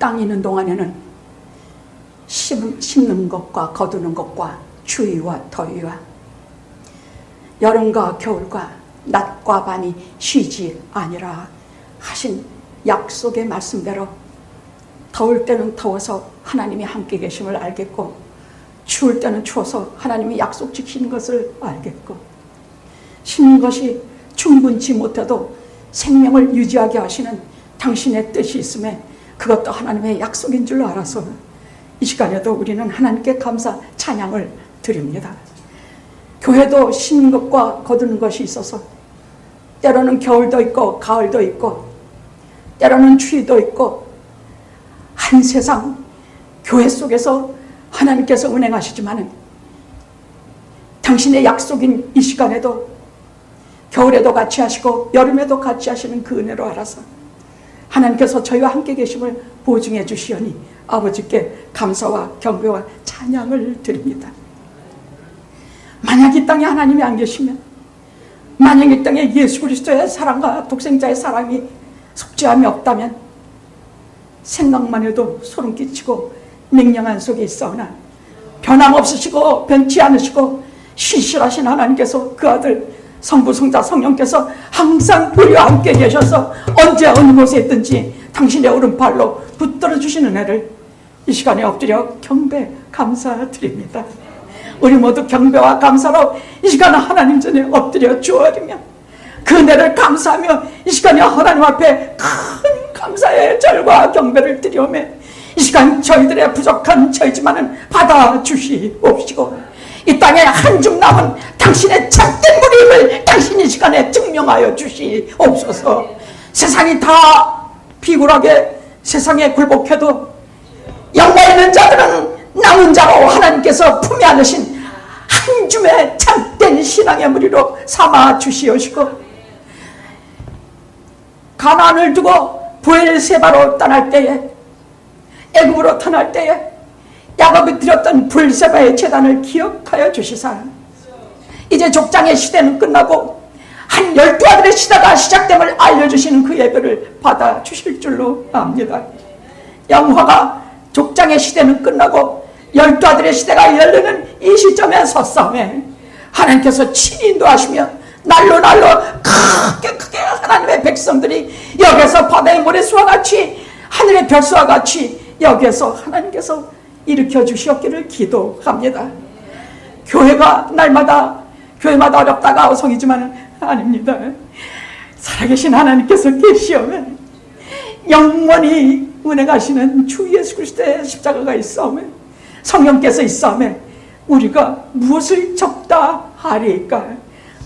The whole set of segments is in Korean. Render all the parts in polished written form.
땅 있는 동안에는 심는 것과 거두는 것과 추위와 더위와 여름과 겨울과 낮과 밤이 쉬지 아니라 하신 약속의 말씀대로 더울 때는 더워서 하나님이 함께 계심을 알겠고 추울 때는 추워서 하나님이 약속 지키는 것을 알겠고 심는 것이 충분치 못해도 생명을 유지하게 하시는 당신의 뜻이 있음에 그것도 하나님의 약속인 줄 알아서 이 시간에도 우리는 하나님께 감사 찬양을 드립니다. 교회도 심는 것과 거두는 것이 있어서 때로는 겨울도 있고 가을도 있고 때로는 추위도 있고 한 세상 교회 속에서 하나님께서 운행하시지만 당신의 약속인 이 시간에도 겨울에도 같이 하시고 여름에도 같이 하시는 그 은혜로 알아서 하나님께서 저희와 함께 계심을 보증해 주시오니 아버지께 감사와 경배와 찬양을 드립니다. 만약 이 땅에 하나님이 안 계시면, 만약 이 땅에 예수 그리스도의 사랑과 독생자의 사랑이 속죄함이 없다면 생각만 해도 소름 끼치고 맹령한 속에 있사오나 변함없으시고 변치 않으시고 신실하신 하나님께서 그 아들 성부 성자 성령께서 항상 우리와 함께 계셔서 언제 어느 곳에 있든지 당신의 오른팔로 붙들어 주시는 은혜를 이 시간에 엎드려 경배 감사드립니다. 우리 모두 경배와 감사로 이 시간에 하나님 전에 엎드려 주어리며 그 은혜를 감사하며 이 시간에 하나님 앞에 큰 감사의 절과 경배를 드리오며 이 시간 저희들의 부족한 저희지만은 받아주시옵시고 이 땅에 한 줌 남은 당신의 참된 무리임을 당신이 시간에 증명하여 주시옵소서. 세상이 다 비굴하게 세상에 굴복해도 영광 있는 자들은 남은 자로 하나님께서 품에 안으신 한 줌의 참된 신앙의 무리로 삼아 주시옵시고 가나안을 두고 브엘세바로 떠날 때에 애굽으로 떠날 때에 야곱이 드렸던 브엘세바의 제단을 기억하여 주시사 이제 족장의 시대는 끝나고 한 12아들의 시대가 시작됨을 알려주시는 그 예배를 받아주실 줄로 압니다. 영화가 족장의 시대는 끝나고 12아들의 시대가 열리는 이 시점에 섰사오매 하나님께서 친히 인도하시며 날로 크게 하나님의 백성들이 여기서 바다의 모래수와 같이 하늘의 별수와 같이 여기에서 하나님께서 일으켜 주시옵기를 기도합니다. 교회가 교회마다 어렵다가 어성이지만 아닙니다. 살아계신 하나님께서 계시오면 영원히 운행하시는 주 예수 그리스도의 십자가가 있사오며 성령께서 있사오며 우리가 무엇을 적다 하리까.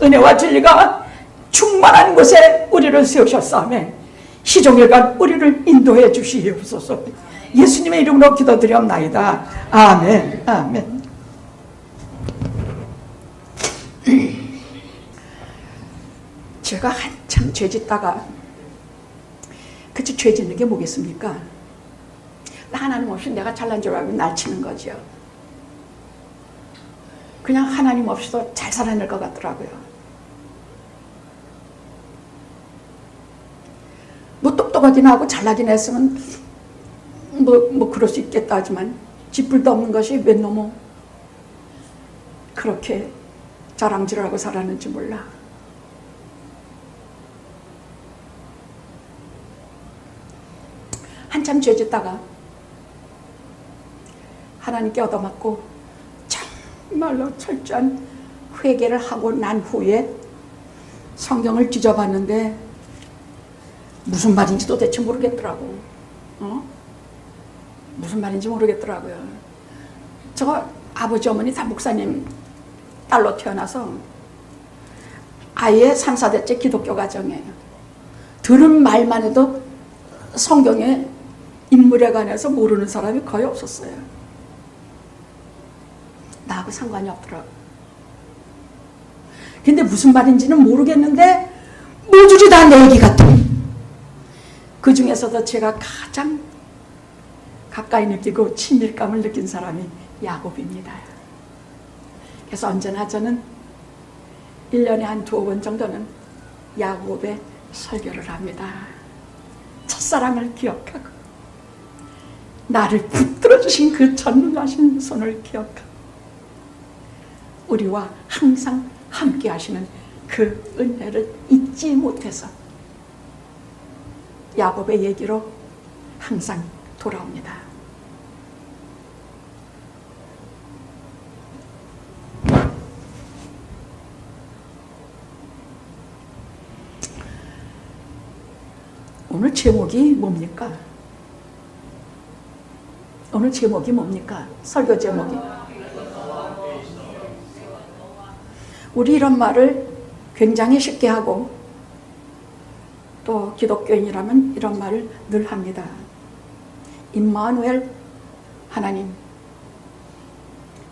은혜와 진리가 충만한 곳에 우리를 세우셨사오며 시종일관 우리를 인도해 주시옵소서. 예수님의 이름으로 기도드리옵나이다. 아멘. 아멘. 제가 한참 죄 짓다가 그치 죄 짓는 게 뭐겠습니까? 하나님 없이 내가 잘난 줄 알고 날치는 거죠. 그냥 하나님 없이도 잘 살아낼 것 같더라고요. 뭐 똑똑하긴 하고 잘나긴 했으면 뭐 그럴 수 있겠다 하지만 쥐뿔도 없는 것이 웬 놈의 그렇게 자랑질하고 살았는지 몰라. 한참 죄 짓다가 하나님께 얻어맞고 정말로 철저한 회개를 하고 난 후에 성경을 뒤져봤는데 무슨 말인지 도대체 모르겠더라고. 무슨 말인지 모르겠더라고요. 저 아버지 어머니 다 목사님 딸로 태어나서 아예 3, 4대째 기독교 가정이에요. 들은 말만 해도 성경의 인물에 관해서 모르는 사람이 거의 없었어요. 나하고 상관이 없더라고. 근데 무슨 말인지는 모르겠는데 모조리 다 내 얘기 같아. 그 중에서도 제가 가장 가까이 느끼고 친밀감을 느낀 사람이 야곱입니다. 그래서 언제나 저는 1년에 한 2번 정도는 야곱의 설교를 합니다. 첫사랑을 기억하고 나를 붙들어 주신 그 전능하신 손을 기억하고 우리와 항상 함께 하시는 그 은혜를 잊지 못해서 야곱의 얘기로 항상 돌아옵니다. 오늘 제목이 뭡니까? 오늘 제목이 뭡니까? 설교 제목이. 우리 이런 말을 굉장히 쉽게 하고 또 기독교인이라면 이런 말을 늘 합니다. 임마누엘 하나님,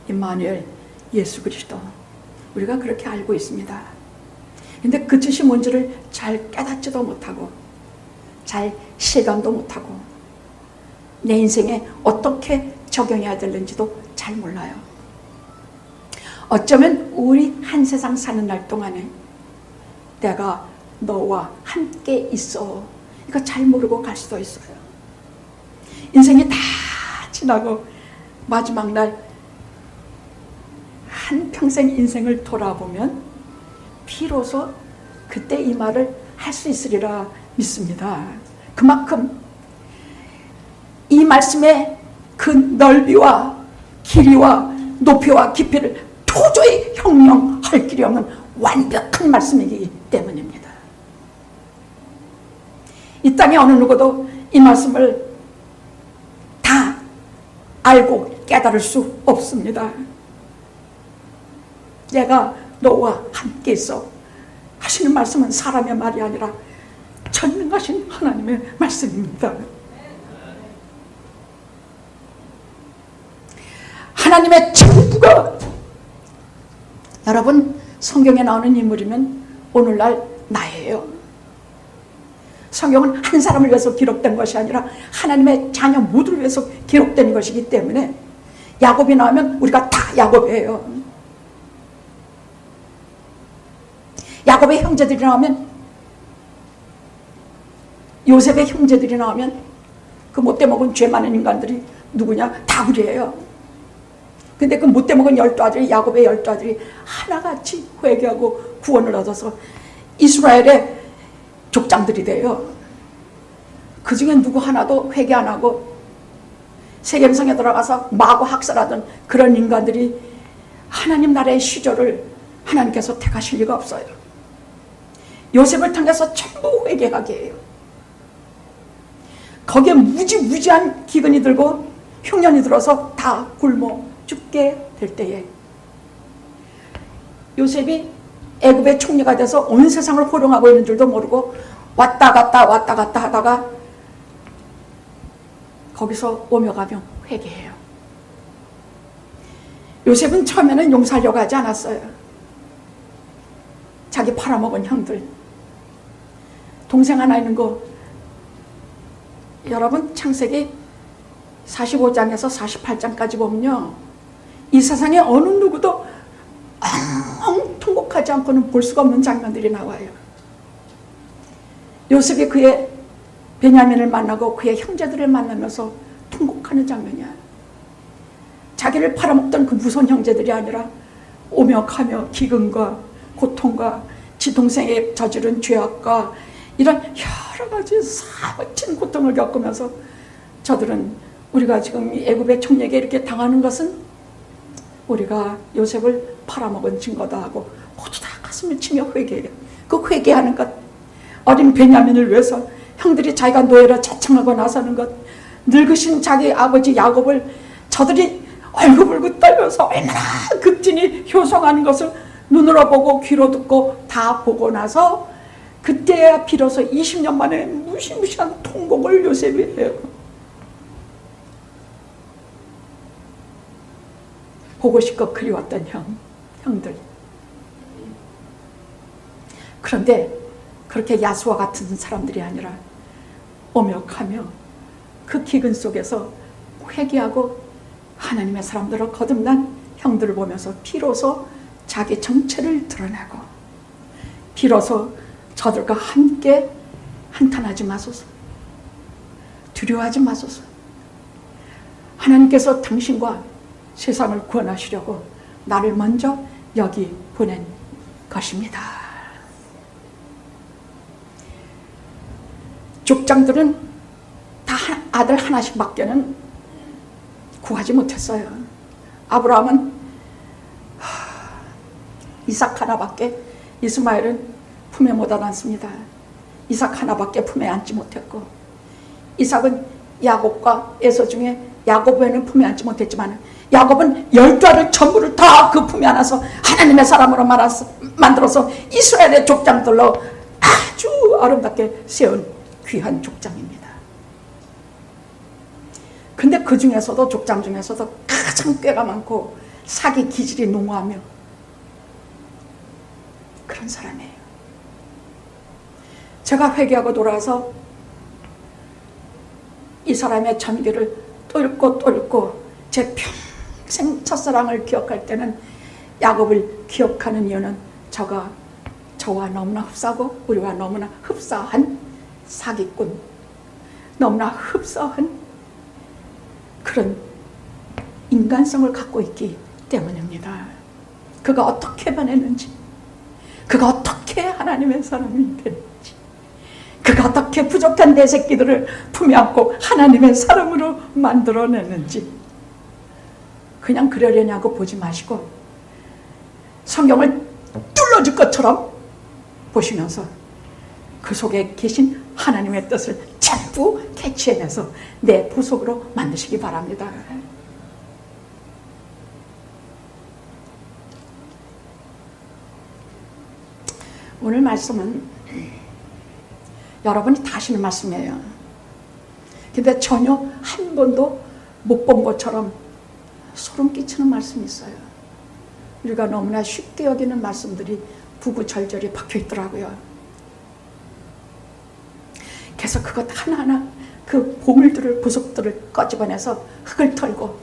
임마누엘 예수 그리스도, 우리가 그렇게 알고 있습니다. 근데 그 뜻이 뭔지를 잘 깨닫지도 못하고 잘 실감도 못하고 내 인생에 어떻게 적용해야 되는지도 잘 몰라요. 어쩌면 우리 한 세상 사는 날 동안에 내가 너와 함께 있어, 이거 잘 모르고 갈 수도 있어요. 인생이 다 지나고 마지막 날 한평생 인생을 돌아보면 비로소 그때 이 말을 할 수 있으리라 믿습니다. 그만큼 이 말씀의 그 넓이와 길이와 높이와 깊이를 도저히 형용할 길이 없는 완벽한 말씀이기 때문입니다. 이 땅에 어느 누구도 이 말씀을 다 알고 깨달을 수 없습니다. 내가 너와 함께 있어 하시는 말씀은 사람의 말이 아니라 전능하신 하나님의 말씀입니다. 하나님의 전부가, 여러분 성경에 나오는 인물이면 오늘날 나예요. 성경은 한 사람을 위해서 기록된 것이 아니라 하나님의 자녀 모두를 위해서 기록된 것이기 때문에 야곱이 나오면 우리가 다 야곱이에요. 야곱의 형제들이 나오면, 요셉의 형제들이 나오면 그 못돼 먹은 죄 많은 인간들이 누구냐? 다 우리예요. 근데 그 못돼 먹은 12아들이, 야곱의 12아들이 하나같이 회개하고 구원을 얻어서 이스라엘의 족장들이 돼요. 그 중에 누구 하나도 회개 안 하고 세겜성에 들어가서 마구 학살하던 그런 인간들이 하나님 나라의 시조를 하나님께서 택하실 리가 없어요. 요셉을 통해서 전부 회개하게 해요. 거기에 무지무지한 기근이 들고 흉년이 들어서 다 굶어 죽게 될 때에 요셉이 애굽의 총리가 돼서 온 세상을 호령하고 있는 줄도 모르고 왔다 갔다 하다가 거기서 오며 가며 회개해요. 요셉은 처음에는 용서하려고 하지 않았어요. 자기 팔아먹은 형들, 동생 하나 있는 거, 여러분 창세기 45장에서 48장까지 보면요, 이 세상에 어느 누구도 통곡하지 않고는 볼 수가 없는 장면들이 나와요. 요셉이 그의 베냐민을 만나고 그의 형제들을 만나면서 통곡하는 장면이야. 자기를 팔아먹던 그 무서운 형제들이 아니라 오며 가며 기근과 고통과 지 동생의 저지른 죄악과 이런 여러 가지 사고친 고통을 겪으면서 저들은 우리가 지금 애굽의 총리에게 이렇게 당하는 것은 우리가 요셉을 팔아먹은 증거다 하고 모두 다 가슴을 치며 회개해요. 그 회개하는 것, 어린 베냐민을 위해서 형들이 자기가 노예로 자청하고 나서는 것, 늙으신 자기 아버지 야곱을 저들이 얼굴불고 떨면서 얼마나 극진히 효성하는 것을 눈으로 보고 귀로 듣고 다 보고 나서 그때야 비로소 20년 만에 무시무시한 통곡을 요셉이 해요. 보고 싶고 그리웠던 형들. 그런데 그렇게 야수와 같은 사람들이 아니라 오며 가며 그 기근 속에서 회개하고 하나님의 사람들을 거듭난 형들을 보면서 비로소 자기 정체를 드러내고 비로소 저들과 함께 한탄하지 마소서, 두려워하지 마소서, 하나님께서 당신과 세상을 구원하시려고 나를 먼저 여기 보낸 것입니다. 족장들은 다 아들 하나씩 밖에는 구하지 못했어요. 아브라함은 이삭 하나밖에, 이스마엘은 품에 못 안았습니다. 이삭 하나밖에 품에 안지 못했고, 이삭은 야곱과 에서 중에 야곱에는 품에 안지 못했지만 야곱은 12아들 전부를 다 그 품에 안아서 하나님의 사람으로 만들어서 이스라엘의 족장들로 아주 아름답게 세운 귀한 족장입니다. 근데 그 중에서도, 족장 중에서도 가장 꾀가 많고 사기 기질이 농후하며 그런 사람이에요. 제가 회개하고 돌아와서 이 사람의 전기를 또 읽고 제 평생 첫사랑을 기억할 때는, 야곱을 기억하는 이유는 저와 너무나 흡사하고 우리와 너무나 흡사한 사기꾼, 너무나 흡사한 그런 인간성을 갖고 있기 때문입니다. 그가 어떻게 변했는지, 그가 어떻게 하나님의 사람이 됐는지, 그가 어떻게 부족한 내 새끼들을 품에 안고 하나님의 사람으로 만들어냈는지, 그냥 그러려냐고 보지 마시고 성경을 뚫어줄 것처럼 보시면서 그 속에 계신 하나님의 뜻을 전부 캐치해내서 내 보석으로 만드시기 바랍니다. 오늘 말씀은 여러분이 다 하시는 말씀이에요. 근데 전혀 한 번도 못 본 것처럼 소름 끼치는 말씀이 있어요. 우리가 너무나 쉽게 여기는 말씀들이 구구절절히 박혀 있더라고요. 그래서 그것 하나하나 그 보물들을, 보석들을 꺼집어내서 흙을 털고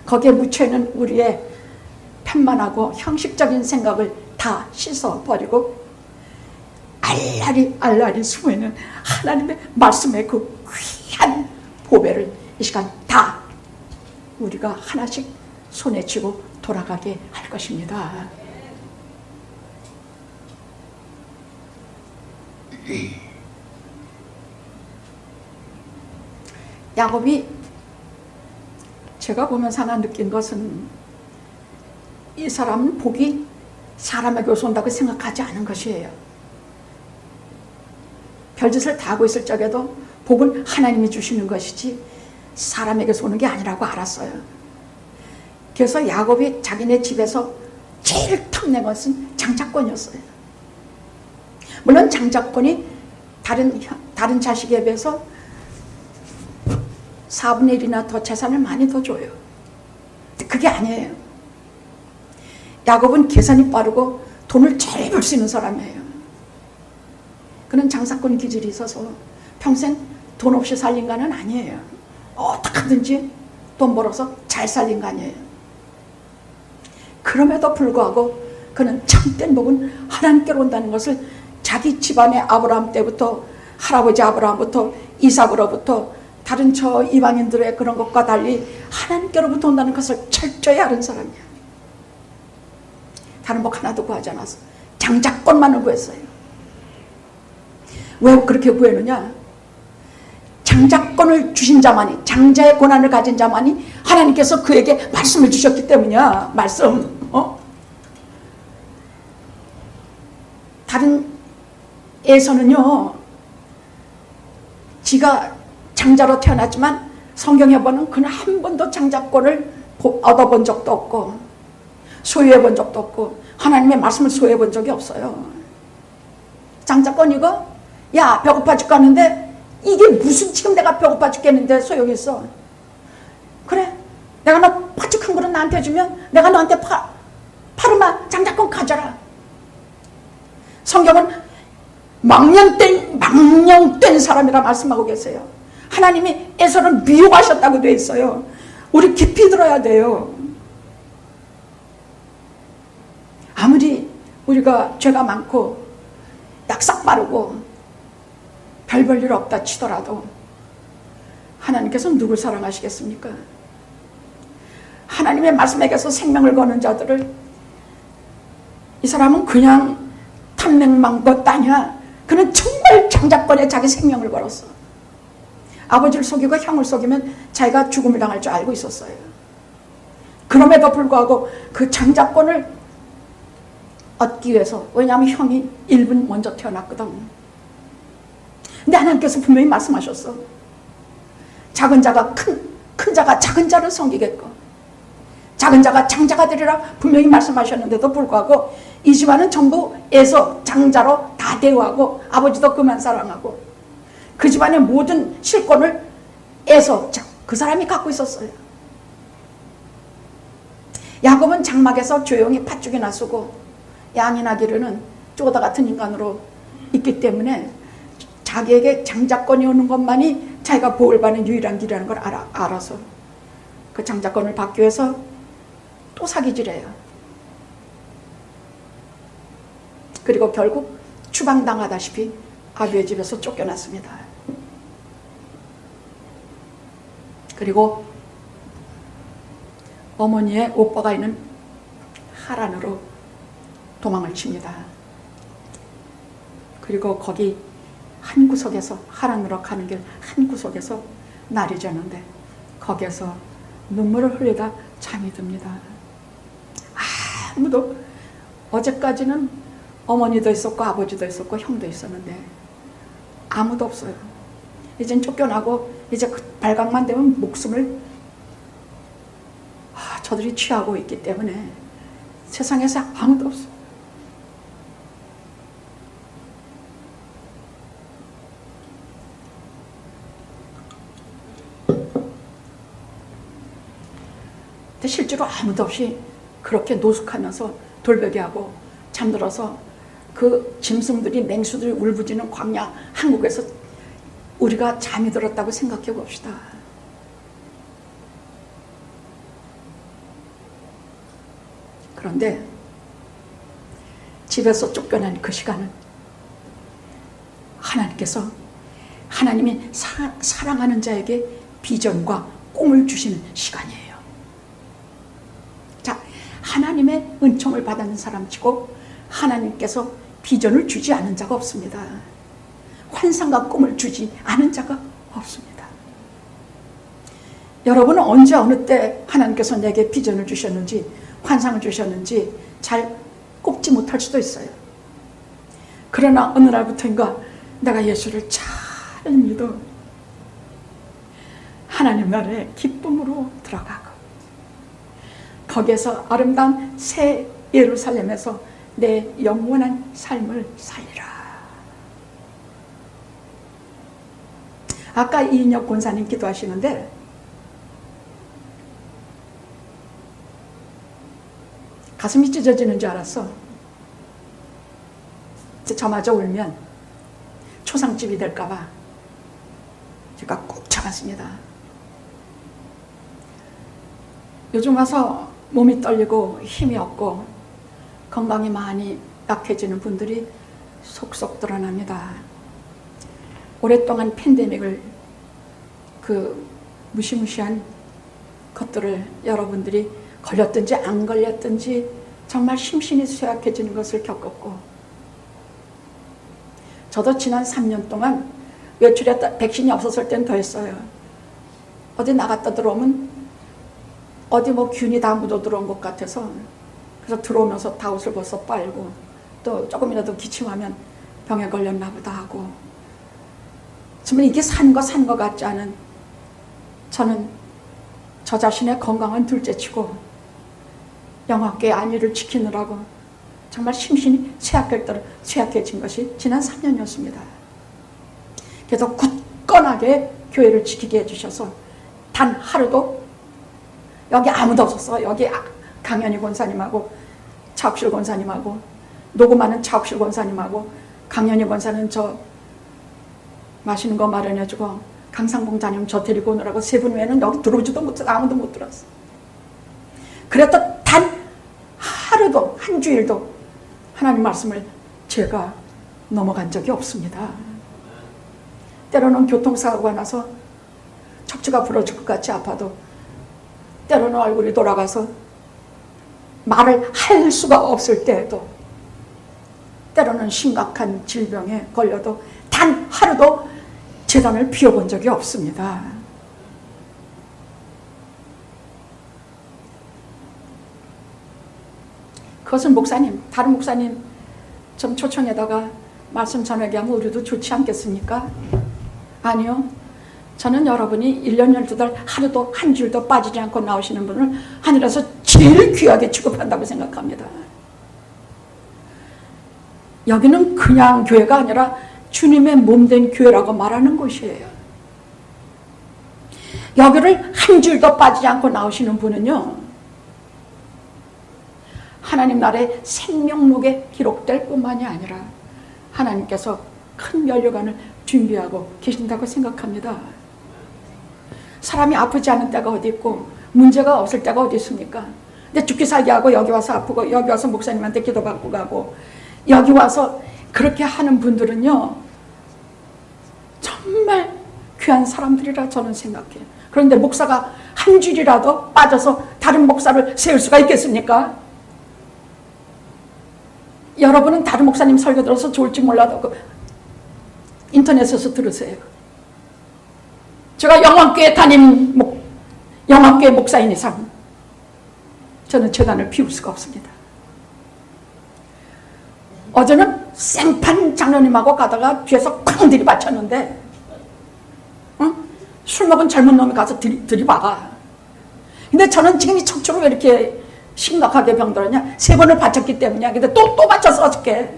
거기에 묻혀있는 우리의 편만하고 형식적인 생각을 다 씻어버리고 알라리 숨어있는 하나님의 말씀의 그 귀한 보배를 이 시간 다 우리가 하나씩 손에 쥐고 돌아가게 할 것입니다. 야곱이 제가 보면서 하나 느낀 것은, 이 사람은 복이 사람에게서 온다고 생각하지 않은 것이에요. 별짓을 다 하고 있을 적에도 복은 하나님이 주시는 것이지 사람에게서 오는 게 아니라고 알았어요. 그래서 야곱이 자기네 집에서 제일 탐낸 것은 장자권이었어요. 물론 장자권이 다른 자식에 비해서 4분의 1이나 더 재산을 많이 더 줘요. 그게 아니에요. 야곱은 계산이 빠르고 돈을 잘 벌 수 있는 사람이에요. 그는 장사꾼 기질이 있어서 평생 돈 없이 살 인간은 아니에요. 어떻게 하든지 돈 벌어서 잘 살 인간이에요. 그럼에도 불구하고 그는 참된 복은 하나님께로 온다는 것을 자기 집안의 아브라함 때부터, 할아버지 아브라함부터 이삭으로부터 다른 저 이방인들의 그런 것과 달리 하나님께로부터 온다는 것을 철저히 아는 사람이야. 다른 복 하나도 구하지 않았어. 장자권만을 구했어요. 왜 그렇게 구했느냐? 장자권을 주신 자만이, 장자의 고난을 가진 자만이 하나님께서 그에게 말씀을 주셨기 때문이야. 말씀. 다른 에서는요, 지가 장자로 태어났지만 성경에 보면 그는 한 번도 장자권을 얻어본 적도 없고 소유해 본 적도 없고 하나님의 말씀을 소유해 본 적이 없어요. 장자권 이거? 야, 배고파 죽겠는데 이게 무슨, 지금 내가 배고파 죽겠는데 소용있어. 그래, 내가 너 파죽한 그릇 나한테 주면 내가 너한테 파르마 장자권 가져라. 성경은 망령된 사람이라 말씀하고 계세요. 하나님이 에서를 미워하셨다고 돼 있어요. 우리 깊이 들어야 돼요. 아무리 우리가 죄가 많고 약삭 빠르고 별 볼 일 없다 치더라도 하나님께서 누굴 사랑하시겠습니까? 하나님의 말씀에게서 생명을 거는 자들을 이 사람은 그냥 탐맹만 것도 아니야. 그는 정말 장자권에 자기 생명을 걸었어. 아버지를 속이고 형을 속이면 자기가 죽음을 당할 줄 알고 있었어요. 그럼에도 불구하고 그 장자권을 얻기 위해서, 왜냐하면 형이 1분 먼저 태어났거든. 근데 하나님께서 분명히 말씀하셨어. 작은 자가 큰 자가 작은 자를 섬기겠고 작은 자가 장자가 되리라 분명히 말씀하셨는데도 불구하고 이 집안은 전부 에서 장자로 다 대우하고 아버지도 그만 사랑하고 그 집안의 모든 실권을 에서 그 사람이 갖고 있었어요. 야곱은 장막에서 조용히 팥죽이나 쓰고 양이나 기르는 쪼다 같은 인간으로 있기 때문에 자기에게 장자권이 오는 것만이 자기가 복을 받는 유일한 길이라는 걸 알아서 그 장자권을 받기 위해서 또 사기질해요. 그리고 결국 추방당하다시피 아비의 집에서 쫓겨났습니다. 그리고 어머니의 오빠가 있는 하란으로 도망을 칩니다. 그리고 거기 한 구석에서, 하란으로 가는 길 한 구석에서 날이 졌는데 거기에서 눈물을 흘리다 잠이 듭니다. 아무도, 어제까지는 어머니도 있었고 아버지도 있었고 형도 있었는데 아무도 없어요. 이젠 쫓겨나고 이제 그 발각만 되면 목숨을 저들이 취하고 있기 때문에 세상에서 아무도 없어요. 근데 실제로 아무도 없이 그렇게 노숙하면서 돌베개하고 잠들어서 그 짐승들이, 맹수들이 울부짖는 광야 한국에서 우리가 잠이 들었다고 생각해 봅시다. 그런데 집에서 쫓겨난 그 시간은 하나님께서, 하나님이 사랑하는 자에게 비전과 꿈을 주시는 시간이에요. 자, 하나님의 은총을 받는 사람치고 하나님께서 비전을 주지 않은 자가 없습니다. 환상과 꿈을 주지 않은 자가 없습니다. 여러분은 언제 어느 때 하나님께서 내게 비전을 주셨는지, 환상을 주셨는지 잘 꼽지 못할 수도 있어요. 그러나 어느 날부터인가 내가 예수를 잘 믿어 하나님 나라의 기쁨으로 들어가고 거기에서 아름다운 새 예루살렘에서 내 영원한 삶을 살리라. 아까 이인혁 권사님 기도하시는데 가슴이 찢어지는 줄 알았어. 저마저 울면 초상집이 될까봐 제가 꾹 참았습니다. 요즘 와서 몸이 떨리고 힘이 없고 건강이 많이 약해지는 분들이 속속 드러납니다. 오랫동안 팬데믹을, 그 무시무시한 것들을 여러분들이 걸렸든지 안 걸렸든지 정말 심신이 쇠약해지는 것을 겪었고, 저도 지난 3년 동안 외출했다, 백신이 없었을 땐 더 했어요. 어디 나갔다 들어오면 어디 뭐 균이 다 묻어 들어온 것 같아서, 그래서 들어오면서 다 옷을 벗어 빨고 또 조금이라도 기침하면 병에 걸렸나 보다 하고, 정말 이게 산 거 같지 않은, 저는 저 자신의 건강은 둘째치고 영화계 안위를 지키느라고 정말 심신이 쇠약해진 것이 지난 3년이었습니다. 그래서 굳건하게 교회를 지키게 해주셔서 단 하루도 여기 아무도 없었어. 여기 강현희 권사님하고 차옥실 권사님하고 녹음하는 차옥실 권사님하고 강현희 권사는 저 맛있는 거 마련해주고 강상봉 자님 저 데리고 오느라고 세 분 외에는 여기 들어오지도 못해서 아무도 못 들었어. 그래도 단 하루도, 한 주일도 하나님 말씀을 제가 넘어간 적이 없습니다. 때로는 교통사고가 나서 척추가 부러질 것 같이 아파도 때로는 얼굴이 돌아가서 말을 할 수가 없을 때에도 때로는 심각한 질병에 걸려도 단 하루도 제단을 비워본 적이 없습니다. 그것은 목사님, 다른 목사님 좀 초청에다가 말씀 전하게 하면 우리도 좋지 않겠습니까? 아니요. 저는 여러분이 1년 12달 하루도 한 줄도 빠지지 않고 나오시는 분을 하늘에서 제일 귀하게 취급한다고 생각합니다. 여기는 그냥 교회가 아니라 주님의 몸된 교회라고 말하는 곳이에요. 여기를 한 줄도 빠지지 않고 나오시는 분은요, 하나님 나라의 생명록에 기록될 뿐만이 아니라 하나님께서 큰 면류관을 준비하고 계신다고 생각합니다. 사람이 아프지 않은 때가 어디 있고 문제가 없을 때가 어디 있습니까? 근데 죽기 살기 하고 여기 와서 아프고 여기 와서 목사님한테 기도받고 가고 여기 와서 그렇게 하는 분들은요, 정말 귀한 사람들이라 저는 생각해요. 그런데 목사가 한 줄이라도 빠져서 다른 목사를 세울 수가 있겠습니까? 여러분은 다른 목사님 설교 들어서 좋을지 몰라도 인터넷에서 들으세요. 제가 영암교회 영암교회 목사인 이상 저는 제단을 비울 수가 없습니다. 어제는 생판 장로님하고 가다가 뒤에서 쾅 들이받쳤는데, 술 먹은 젊은 놈이 가서 들이박아. 근데 저는 지금 이 척추로 왜 이렇게 심각하게 병들었냐? 3번을 바쳤기 때문이야. 근데 또 바쳤어 어저께.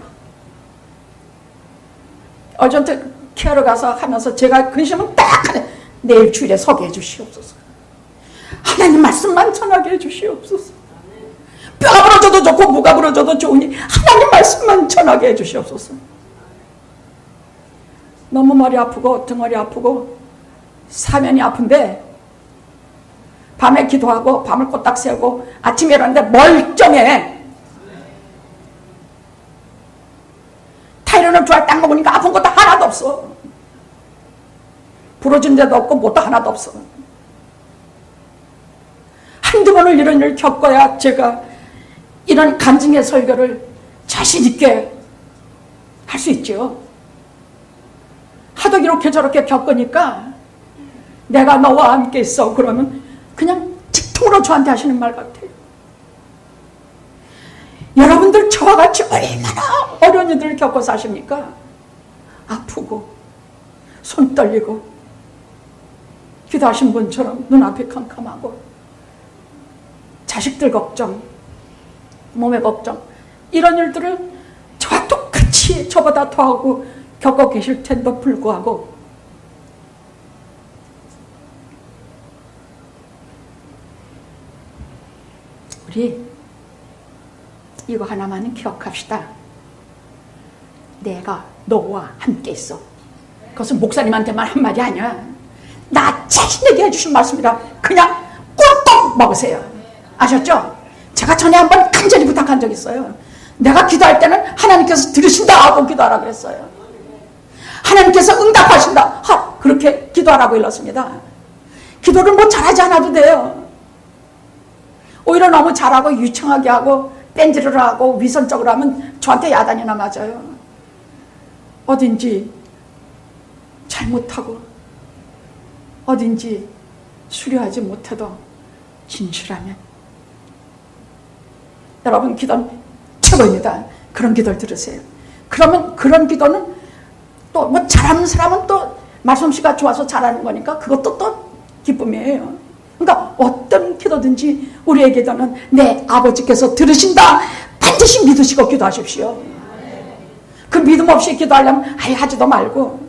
어전트 케어를 가서 하면서 제가 근심은 딱 하네. 내일 주일에 서게 해주시옵소서. 하나님 말씀만 전하게 해주시옵소서. 뼈가 부러져도 좋고 무가 부러져도 좋으니 하나님 말씀만 전하게 해주시옵소서. 너무 머리 아프고 등허리 아프고 사면이 아픈데 밤에 기도하고 밤을 꼬딱 새고 아침에 일어났는데 멀쩡해. 타이레놀 두 알 딱 먹으니까 아픈 것도 하나도 없어. 부러진 데도 없고 뭣도 하나도 없어. 한두 번을 이런 일을 겪어야 제가 이런 간증의 설교를 자신 있게 할 수 있죠. 하도 이렇게 저렇게 겪으니까 내가 너와 함께 있어 그러면 그냥 직통으로 저한테 하시는 말 같아요. 여러분들 저와 같이 얼마나 어려운 일들을 겪어 사십니까? 아프고 손 떨리고 기도하신 분처럼 눈앞이 캄캄하고 자식들 걱정, 몸의 걱정, 이런 일들을 저와 똑같이 저보다 더하고 겪어 계실 텐데도 불구하고 우리 이거 하나만은 기억합시다. 내가 너와 함께 있어. 그것은 목사님한테만 한 말이 아니야. 나 자신에게 해주신 말씀이라 그냥 꿀떡 먹으세요. 아셨죠? 제가 전에 한번 간절히 부탁한 적 있어요. 내가 기도할 때는 하나님께서 들으신다 하고 기도하라고 했어요. 하나님께서 응답하신다. 그렇게 기도하라고 일렀습니다. 기도를 뭐 잘하지 않아도 돼요. 오히려 너무 잘하고 유창하게 하고 뺀질을 하고 위선적으로 하면 저한테 야단이나 맞아요. 어딘지 잘못하고 어딘지 수려하지 못해도 진실하면 여러분 기도는 최고입니다. 그런 기도를 들으세요. 그러면 그런 기도는 또 뭐 잘하는 사람은 또 말솜씨가 좋아서 잘하는 거니까 그것도 또 기쁨이에요. 그러니까 어떤 기도든지 우리의 기도는 내 아버지께서 들으신다 반드시 믿으시고 기도하십시오. 그 믿음 없이 기도하려면 아예 하지도 말고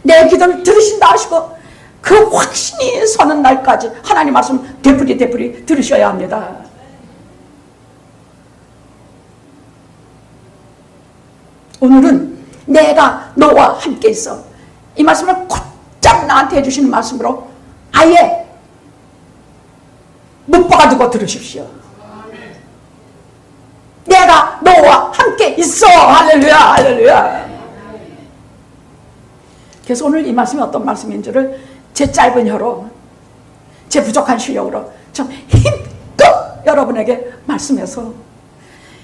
내 기도를 들으신다 하시고 그 확신이 서는 날까지 하나님 말씀 되풀이 들으셔야 합니다. 오늘은 내가 너와 함께 있어. 이 말씀을 곧장 나한테 해주시는 말씀으로 아예 못 봐가지고 들으십시오. 내가 너와 함께 있어. 할렐루야, 할렐루야. 그래서 오늘 이 말씀이 어떤 말씀인지를 제 짧은 혀로 제 부족한 실력으로 좀 힘껏 여러분에게 말씀해서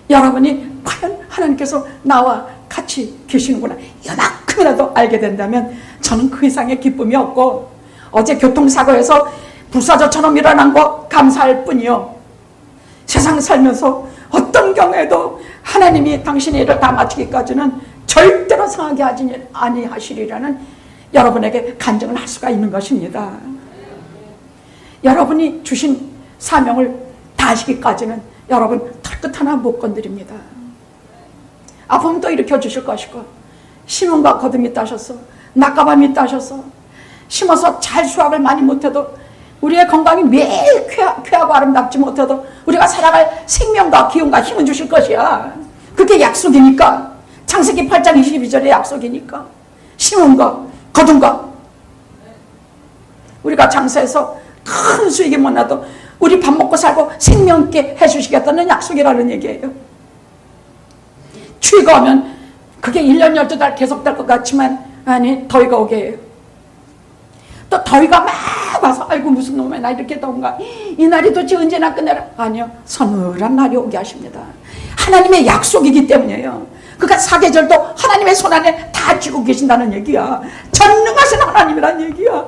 여러분이 과연 하나님께서 나와 같이 계시는구나 이만큼이라도 알게 된다면 저는 그 이상의 기쁨이 없고 어제 교통사고에서 불사조처럼 일어난 거 감사할 뿐이요. 세상 살면서 어떤 경우에도 하나님이 당신의 일을 다 마치기까지는 절대로 상하게 하지 아니하시리라는 여러분에게 간증을 할 수가 있는 것입니다. 여러분이 주신 사명을 다 하시기까지는 여러분 털끝 하나 못 건드립니다. 아프면 또 일으켜 주실 것이고 심음과 거듭이 따셔서 낙가밤이 따셔서 심어서 잘 수확을 많이 못해도 우리의 건강이 매일 쾌하고 아름답지 못해도 우리가 살아갈 생명과 기운과 힘을 주실 것이야. 그게 약속이니까. 창세기 8장 22절의 약속이니까. 심은 거 거둔 거 우리가 장사해서 큰 수익이 못 나도 우리 밥 먹고 살고 생명 있게 해주시겠다는 약속이라는 얘기예요. 추위가 오면 그게 1년 12달 계속될 것 같지만 아니 더위가 오게 해요. 또 더위가 막 와서 아이고 무슨 놈의 나 이렇게 더운가 이 날이 도대체 언제나 끝내라. 아니요 서늘한 날이 오게 하십니다. 하나님의 약속이기 때문이에요. 그러니까 사계절도 하나님의 손안에 다 쥐고 계신다는 얘기야. 전능하신 하나님이란 얘기야.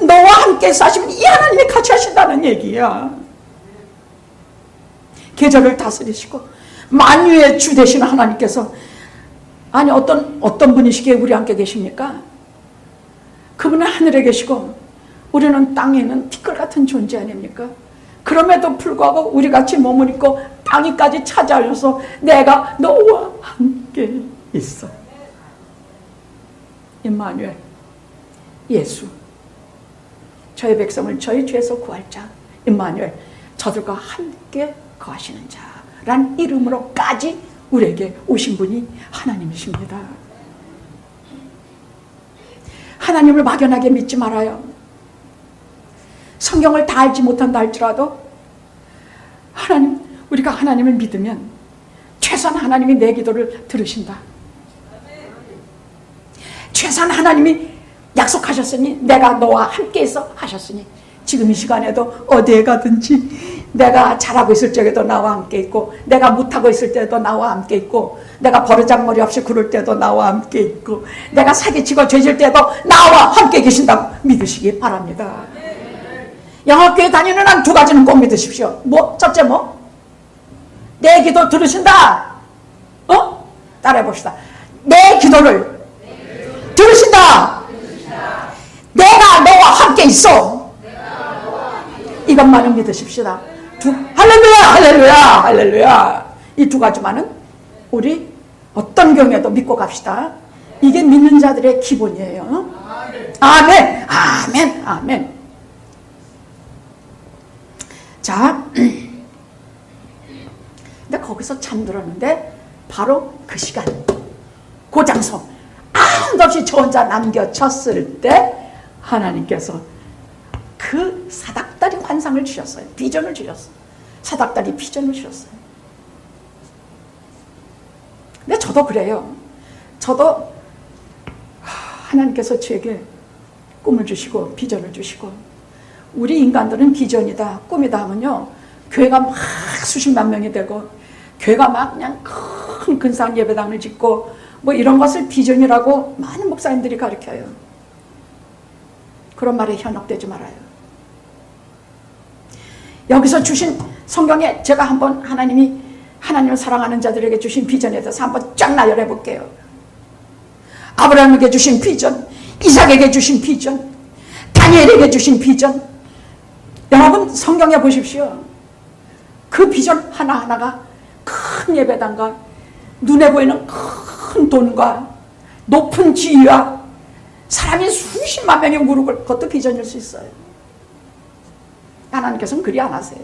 너와 함께 사시면 이 하나님이 같이 하신다는 얘기야. 계절을 다스리시고 만유의 주 되시는 하나님께서 아니 어떤 분이시기에 우리 함께 계십니까? 그분은 하늘에 계시고 우리는 땅에 있는 티끌 같은 존재 아닙니까? 그럼에도 불구하고 우리 같이 몸을 입고 땅위까지 찾아오셔서 내가 너와 함께 있어. 임마누엘 예수 저희 백성을 저희 죄에서 구할 자 임마누엘 저들과 함께 거하시는 자란 이름으로까지 우리에게 오신 분이 하나님이십니다. 하나님을 막연하게 믿지 말아요. 성경을 다 알지 못한다 할지라도 우리가 하나님을 믿으면 최소한 하나님이 내 기도를 들으신다. 최소한 하나님이 약속하셨으니 내가 너와 함께 있어 하셨으니 지금 이 시간에도 어디에 가든지 내가 잘하고 있을 적에도 나와 함께 있고 내가 못하고 있을 때도 나와 함께 있고 내가 버르장머리 없이 굴을 때도 나와 함께 있고 내가 사기치고 죄질 때도 나와 함께 계신다고 믿으시기 바랍니다. 영업교회 다니는 한 두 가지는 꼭 믿으십시오. 첫째 내 기도 들으신다. 따라해 봅시다. 내 기도를 들으신다. 내가 너와 함께 있어. 이것만은 믿으십시다. 할렐루야 할렐루야 할렐루야. 이 두 가지만은 우리 어떤 경우에도 믿고 갑시다. 이게 믿는 자들의 기본이에요. 아멘 아멘 아멘. 자, 근데 거기서 잠들었는데 바로 그 시간 그 장소 아무도 없이 저 혼자 남겨졌을 때 하나님께서 그 사닥다리 환상을 주셨어요. 비전을 주셨어요. 사닥다리 비전을 주셨어요. 근데 저도 그래요. 저도 하나님께서 저에게 꿈을 주시고 비전을 주시고 우리 인간들은 비전이다 꿈이다 하면요 교회가 막 수십만 명이 되고 교회가 막 그냥 큰 근사한 예배당을 짓고 뭐 이런 것을 비전이라고 많은 목사님들이 가르쳐요. 그런 말에 현혹되지 말아요. 여기서 주신 성경에 제가 한번 하나님을 사랑하는 자들에게 주신 비전에 대해서 한번 쫙 나열해 볼게요. 아브라함에게 주신 비전, 이삭에게 주신 비전, 다니엘에게 주신 비전. 여러분 성경에 보십시오. 그 비전 하나하나가 큰 예배당과 눈에 보이는 큰 돈과 높은 지위와 사람이 수십만 명의 무릎을 그것도 비전일 수 있어요. 하나님께서는 그리 안 하세요.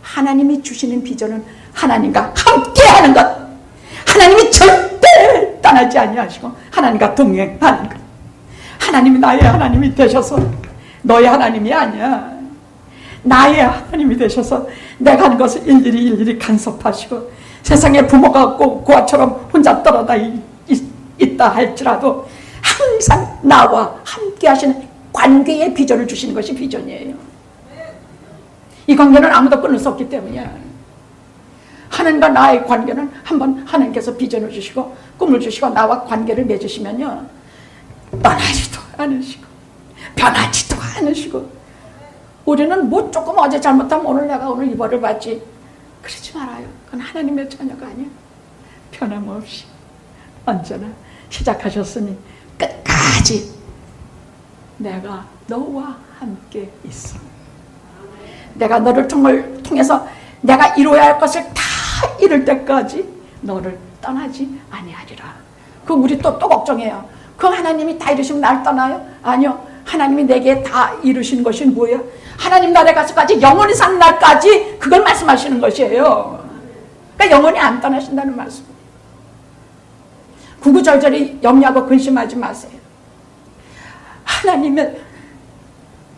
하나님이 주시는 비전은 하나님과 함께하는 것. 하나님이 절대 떠나지 아니하시고 하나님과 동행하는 것. 하나님이 나의 하나님이 되셔서 너의 하나님이 아니야. 나의 하나님이 되셔서 내가 하는 것을 일일이 간섭하시고 세상에 부모가 없고 고아처럼 혼자 떨어져 있다 할지라도 항상 나와 함께 하시는 관계의 비전을 주시는 것이 비전이에요. 이 관계는 아무도 끊을 수 없기 때문이야. 하나님과 나의 관계는 한번 하나님께서 비전을 주시고 꿈을 주시고 나와 관계를 맺으시면요, 떠나지도 않으시고 변하지도 않으시고. 우리는 뭐 조금 어제 잘못하면 오늘 내가 오늘 이 벌을 받지, 그러지 말아요. 그건 하나님의 자녀가 아니야. 변함없이 언제나 시작하셨으니 끝까지 내가 너와 함께 있어. 내가 너를 통해서 내가 이루어야 할 것을 다 이룰 때까지 너를 떠나지 아니하리라. 그 우리 또 걱정해요. 그 하나님이 다 이루시면 날 떠나요? 아니요. 하나님이 내게 다 이루신 것이 뭐예요? 하나님 나라에 가서까지 영원히 사는 날까지 그걸 말씀하시는 것이에요. 그러니까 영원히 안 떠나신다는 말씀. 구구절절히 염려하고 근심하지 마세요. 하나님의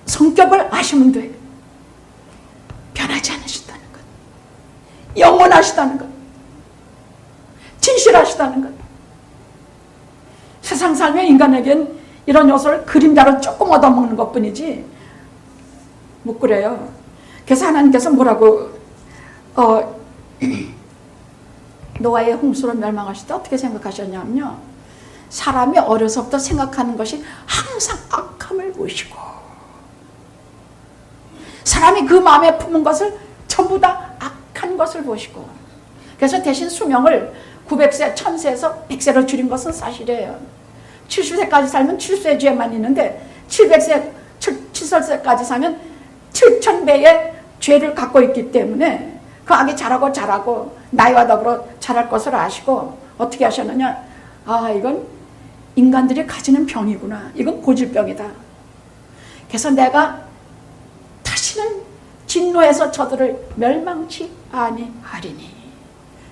성격을 아시면 돼요. 변하지 않으신다는 것, 영원하시다는 것, 진실하시다는 것. 세상 삶의 인간에겐 이런 요소를 그림자로 조금 얻어먹는 것 뿐이지 못 그래요. 그래서 하나님께서 뭐라고 노아의 홍수로 멸망하실 때 어떻게 생각하셨냐면요, 사람이 어려서부터 생각하는 것이 항상 악함을 보시고 사람이 그 마음에 품은 것을 전부 다 악한 것을 보시고, 그래서 대신 수명을 900세, 1000세에서 100세로 줄인 것은 사실이에요. 70세까지 살면 7세 죄만 있는데 700세, 7설세까지 살면 7000배의 죄를 갖고 있기 때문에 그 악이 자라고 나이와 더불어 자랄 것을 아시고 어떻게 하셨느냐, 아, 이건 인간들이 가지는 병이구나, 이건 고질병이다. 그래서 내가 다시는 진노해서 저들을 멸망치 아니하리니.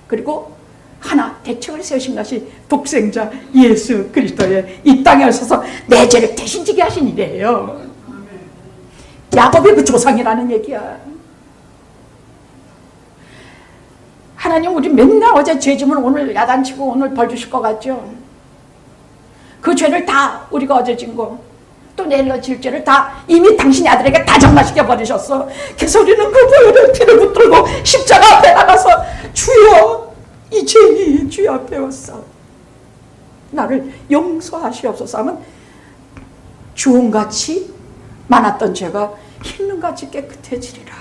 그리고 하나 대책을 세우신 것이 독생자 예수 그리스도의 이 땅에 오셔서 내 죄를 대신 지게 하신 일이에요. 야곱이 그 조상이라는 얘기야. 하나님, 우리 맨날 어제 죄 지면 오늘 야단치고 오늘 벌 주실 것 같죠? 그 죄를 다 우리가 어제 진 거, 또 내일 질 죄를 다 이미 당신의 아들에게 다 정마시켜 버리셨어. 그래서 우리는 그 보혈의 피를 붙들고 십자가 앞에 나가서 주여, 이 죄인이 주여 앞에 왔사 나를 용서하시옵소서 하면 주홍같이 많았던 죄가 흰눈같이 깨끗해지리라.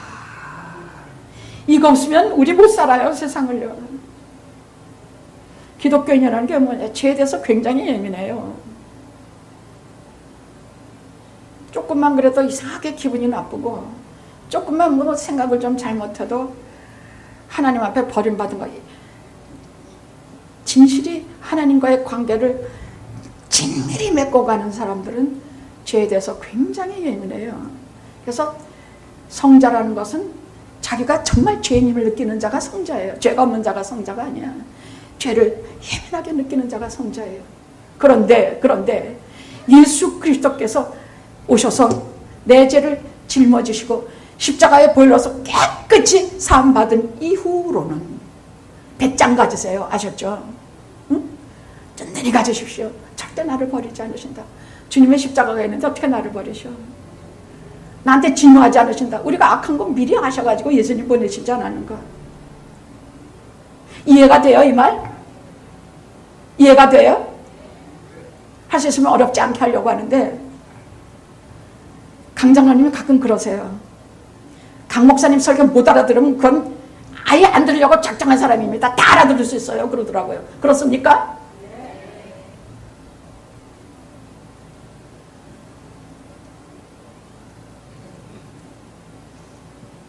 이거 없으면 우리 못 살아요, 세상을요. 기독교인이라는 게 뭐냐, 죄에 대해서 굉장히 예민해요. 조금만 그래도 이상하게 기분이 나쁘고, 조금만 뭐 생각을 좀 잘못해도 하나님 앞에 버림받은 거. 진실이 하나님과의 관계를 진밀히 맺고 가는 사람들은 죄에 대해서 굉장히 예민해요. 그래서 성자라는 것은 자기가 정말 죄인임을 느끼는 자가 성자예요. 죄가 없는 자가 성자가 아니야. 죄를 예민하게 느끼는 자가 성자예요. 그런데 예수 그리스도께서 오셔서 내 죄를 짊어지시고 십자가에 보일러서 깨끗이 사함받은 이후로는 배짱 가지세요. 아셨죠? 응? 든든히 가지십시오. 절대 나를 버리지 않으신다. 주님의 십자가가 있는데 어떻게 나를 버리셔? 나한테 진노하지 않으신다. 우리가 악한 건 미리 아셔가지고 예수님 보내시지 않았는가? 이해가 돼요, 이 말? 이해가 돼요? 하셨으면 어렵지 않게 하려고 하는데, 강 장로님이 가끔 그러세요. 강 목사님 설교 못 알아들으면 그건 아예 안 들으려고 작정한 사람입니다. 다 알아들을 수 있어요. 그러더라고요. 그렇습니까?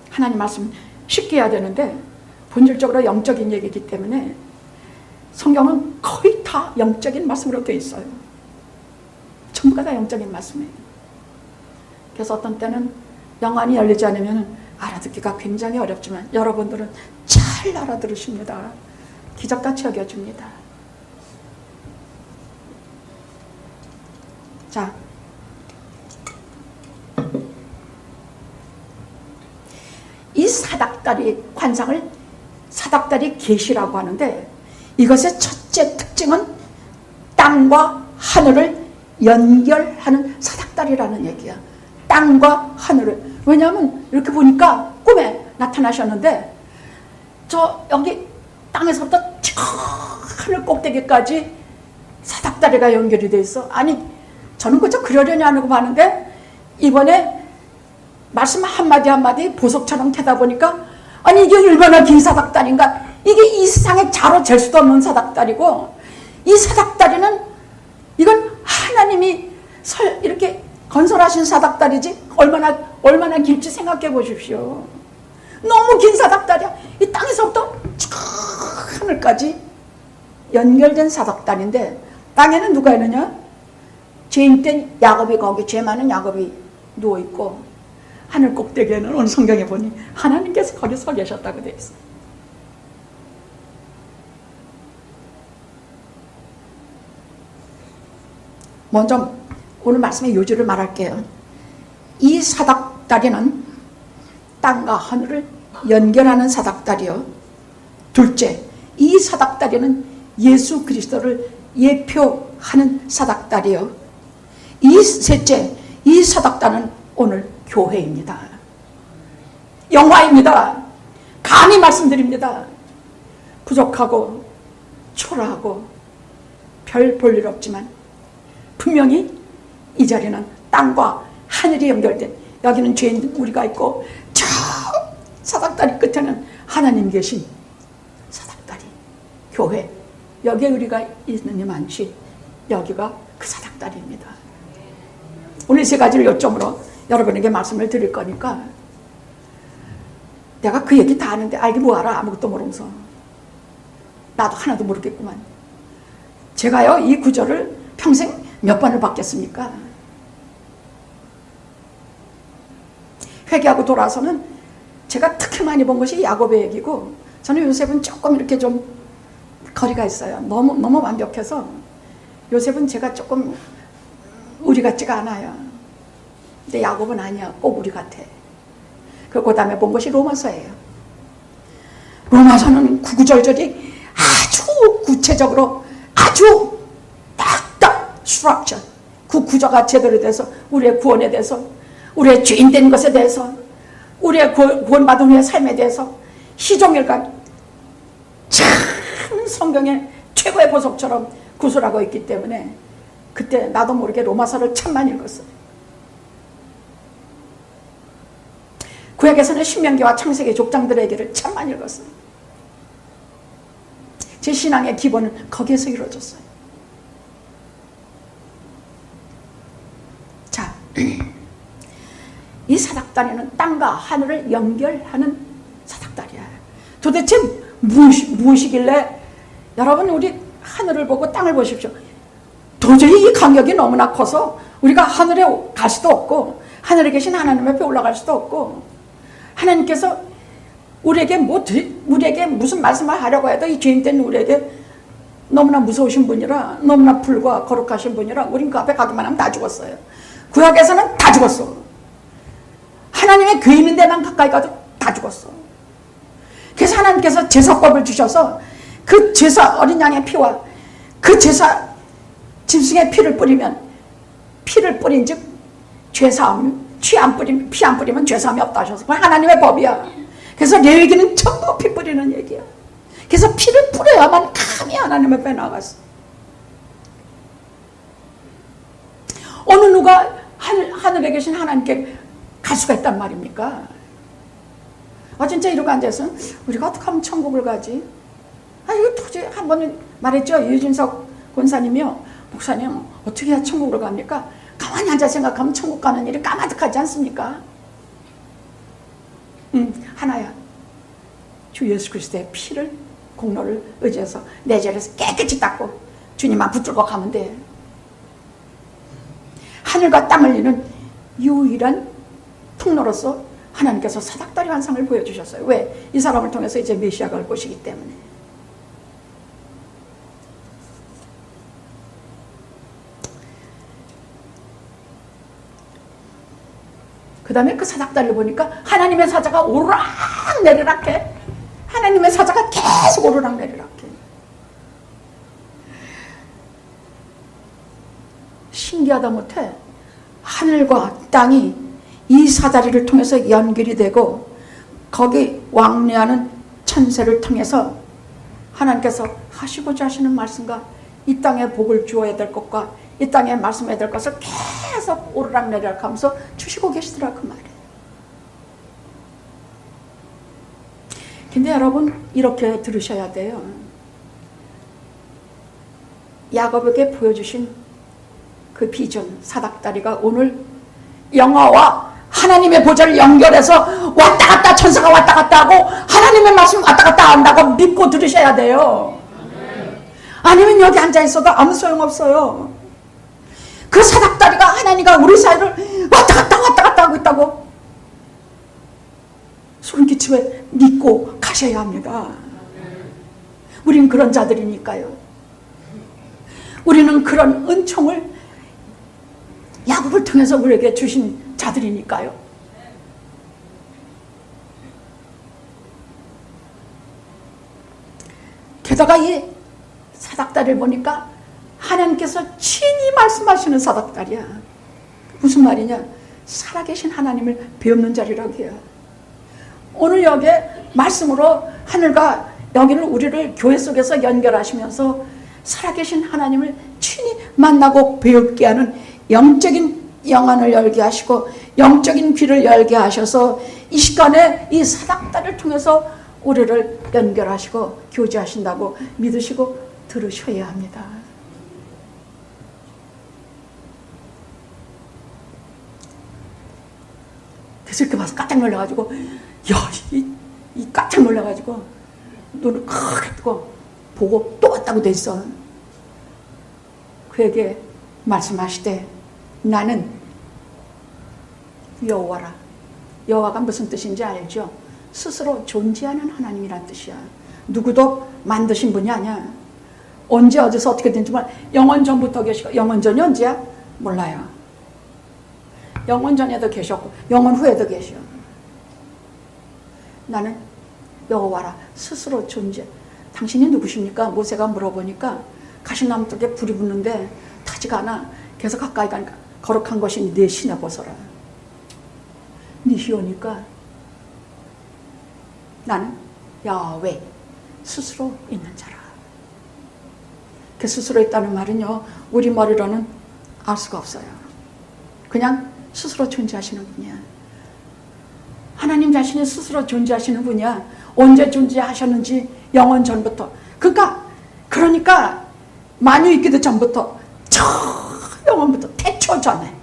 하나님 말씀 쉽게 해야 되는데 본질적으로 영적인 얘기이기 때문에 성경은 거의 다 영적인 말씀으로 되어 있어요. 전부가 다 영적인 말씀이에요. 그래서 어떤 때는 영안이 열리지 않으면 알아듣기가 굉장히 어렵지만 여러분들은 잘 알아들으십니다. 기적같이 여겨줍니다. 자, 이 사닥다리 관상을 사닥다리 계시라고 하는데, 이것의 첫째 특징은 땅과 하늘을 연결하는 사닥다리 사닥다리라는 얘기야. 땅과 하늘을. 왜냐하면 이렇게 보니까 꿈에 나타나셨는데 저 여기 땅에서부터 저 하늘 꼭대기까지 사닥다리가 연결이 돼 있어. 아니 저는 그저 그러려니 하고 봤는데 이번에 말씀 한마디 한마디 보석처럼 캐다 보니까 아니 이게 얼마나 긴 사닥다리인가. 이게 이 세상에 자로 잴 수도 없는 사닥다리고 이 사닥다리는 이건 하나님이 이렇게 건설하신 사닥다리지 얼마나 길지 생각해 보십시오. 너무 긴 사닥다리야. 이 땅에서부터 쭉 하늘까지 연결된 사닥다리인데 땅에는 누가 있느냐? 죄인 땐 야곱이 거기 죄 많은 야곱이 누워있고 하늘 꼭대기에는 오늘 성경에 보니 하나님께서 거기 서 계셨다고 되어 있어요. 먼저 오늘 말씀의 요지를 말할게요. 이 사닥다리는 땅과 하늘을 연결하는 사닥다리요. 둘째, 이 사닥다리는 예수 그리스도를 예표하는 사닥다리요. 셋째, 이 사닥다리는 오늘 교회입니다. 영화입니다. 감히 말씀드립니다. 부족하고 초라하고 별 볼 일 없지만 분명히 이 자리는 땅과 하늘이 연결된, 여기는 죄인 우리가 있고 저 사닥다리 끝에는 하나님 계신 사닥다리 교회, 여기에 우리가 있느니 많지 여기가 그 사닥다리입니다. 오늘 세 가지를 요점으로 여러분에게 말씀을 드릴 거니까 내가 그 얘기 다 하는데 알기 뭐하라. 아무것도 모르면서 나도 하나도 모르겠구만. 제가요 이 구절을 평생 몇 번을 받겠습니까? 회개하고 돌아서는 제가 특히 많이 본 것이 야곱의 얘기고, 저는 요셉은 조금 이렇게 좀 거리가 있어요. 너무 완벽해서 요셉은 제가 조금 우리 같지가 않아요. 근데 야곱은 아니야. 꼭 우리 같아. 그 다음에 본 것이 로마서예요. 로마서는 구구절절이 아주 구체적으로 아주 딱딱 스트럭처, 그 구조가 제대로 돼서 우리의 구원에 대해서, 우리의 죄인된 것에 대해서, 우리의 구원받은 후의 삶에 대해서 희종일관 참 성경의 최고의 보석처럼 구술하고 있기 때문에 그때 나도 모르게 로마서를 참만 읽었어요. 구약에서는 신명기와 창세기 족장들의 얘기를 참만 읽었어요. 제 신앙의 기본은 거기에서 이루어졌어요. 자, 이 사닥다리는 땅과 하늘을 연결하는 사닥다리야. 도대체 무엇이길래, 여러분 우리 하늘을 보고 땅을 보십시오. 도저히 이 간격이 너무나 커서 우리가 하늘에 갈 수도 없고 하늘에 계신 하나님 앞에 올라갈 수도 없고, 하나님께서 우리에게 무슨 말씀을 하려고 해도 이 죄인된 우리에게 너무나 무서우신 분이라, 너무나 불과 거룩하신 분이라 우린 그 앞에 가기만 하면 다 죽었어요. 구약에서는 다 죽었어. 하나님의 궤 있는 데만 가까이 가도 다 죽었어. 그래서 하나님께서 제사법을 주셔서 그 제사, 어린 양의 피와 그 제사 짐승의 피를 뿌리면, 피를 뿌린 즉 죄사함, 피 안 뿌리면 죄사함이 없다 하셔서 그건 하나님의 법이야. 그래서 레위기는 전부 피 뿌리는 얘기야. 그래서 피를 뿌려야만 감히 하나님 앞에 나갔어. 어느 누가 하늘에 계신 하나님께 갈 수가 있단 말입니까? 진짜 이러고 앉아서 우리가 어떻게 하면 천국을 가지? 이거 도저히 한 번은 말했죠. 유진석 권사님이요, 목사님 어떻게 해야 천국으로 갑니까? 가만히 앉아 생각하면 천국 가는 일이 까마득하지 않습니까? 하나야. 주 예수 그리스도의 피를, 공로를 의지해서 내 죄를 깨끗이 닦고 주님만 붙들고 가면 돼. 하늘과 땅을 잇는 유일한 통로로서 하나님께서 사닥다리 환상을 보여주셨어요. 왜? 이 사람을 통해서 이제 메시아가 올 것이기 때문에. 그 다음에 그 사닥다리를 보니까 하나님의 사자가 오르락 내리락 해. 하나님의 사자가 계속 오르락 내리락 해. 신기하다 못해 하늘과 땅이 이 사다리를 통해서 연결이 되고 거기 왕래하는 천사를 통해서 하나님께서 하시고자 하시는 말씀과 이 땅에 복을 주어야 될 것과 이 땅에 말씀해야 될 것을 계속 오르락내리락 하면서 주시고 계시더라 그 말이에요. 근데 여러분 이렇게 들으셔야 돼요. 야곱에게 보여주신 그 비전 사닥다리가 오늘 영화와 하나님의 보좌를 연결해서 왔다 갔다 천사가 왔다 갔다 하고 하나님의 말씀 왔다 갔다 한다고 믿고 들으셔야 돼요. 아니면 여기 앉아 있어도 아무 소용없어요. 그 사닥다리가 하나님과 우리 사이를 왔다 갔다 하고 있다고 소름 끼치며 믿고 가셔야 합니다. 우리는 그런 자들이니까요. 우리는 그런 은총을 야곱을 통해서 우리에게 주신 자들이니까요. 게다가 이 사닥다리를 보니까 하나님께서 친히 말씀하시는 사닥다리야. 무슨 말이냐? 살아계신 하나님을 배우는 자리라고 해요. 오늘 여기에 말씀으로 하늘과 여기는 우리를 교회 속에서 연결하시면서 살아계신 하나님을 친히 만나고 배우게 하는 영적인 영안을 열게 하시고 영적인 귀를 열게 하셔서 이 시간에 이 사닥다리를 통해서 우리를 연결하시고 교제하신다고 믿으시고 들으셔야 합니다. 그래서 이렇게 봐서 깜짝 놀라가지고 이 깜짝 놀라가지고 눈을 크게 뜨고 보고 또 왔다고 돼 있어. 그에게 말씀하시되 나는 여호와라. 여호와가 무슨 뜻인지 알죠? 스스로 존재하는 하나님이란 뜻이야. 누구도 만드신 분이 아니야. 언제 어디서 어떻게 된지 몰라. 영원 전부터 계시고 영원 전이 언제야? 몰라요. 영원 전에도 계셨고 영원 후에도 계셔. 나는 여호와라. 스스로 존재. 당신이 누구십니까? 모세가 물어보니까 가시나무 쪽에 불이 붙는데 타지가 않아. 계속 가까이 가니까 거룩한 것이 네 신에 벗어라. 네 시오니까 나는 야훼 스스로 있는 자라. 그 스스로 있다는 말은요 우리 머리로는 알 수가 없어요. 그냥 스스로 존재하시는 분이야. 하나님 자신이 스스로 존재하시는 분이야. 언제 존재하셨는지 영원 전부터. 그러니까 만유 있기도 전부터 저 영원부터 태초 전에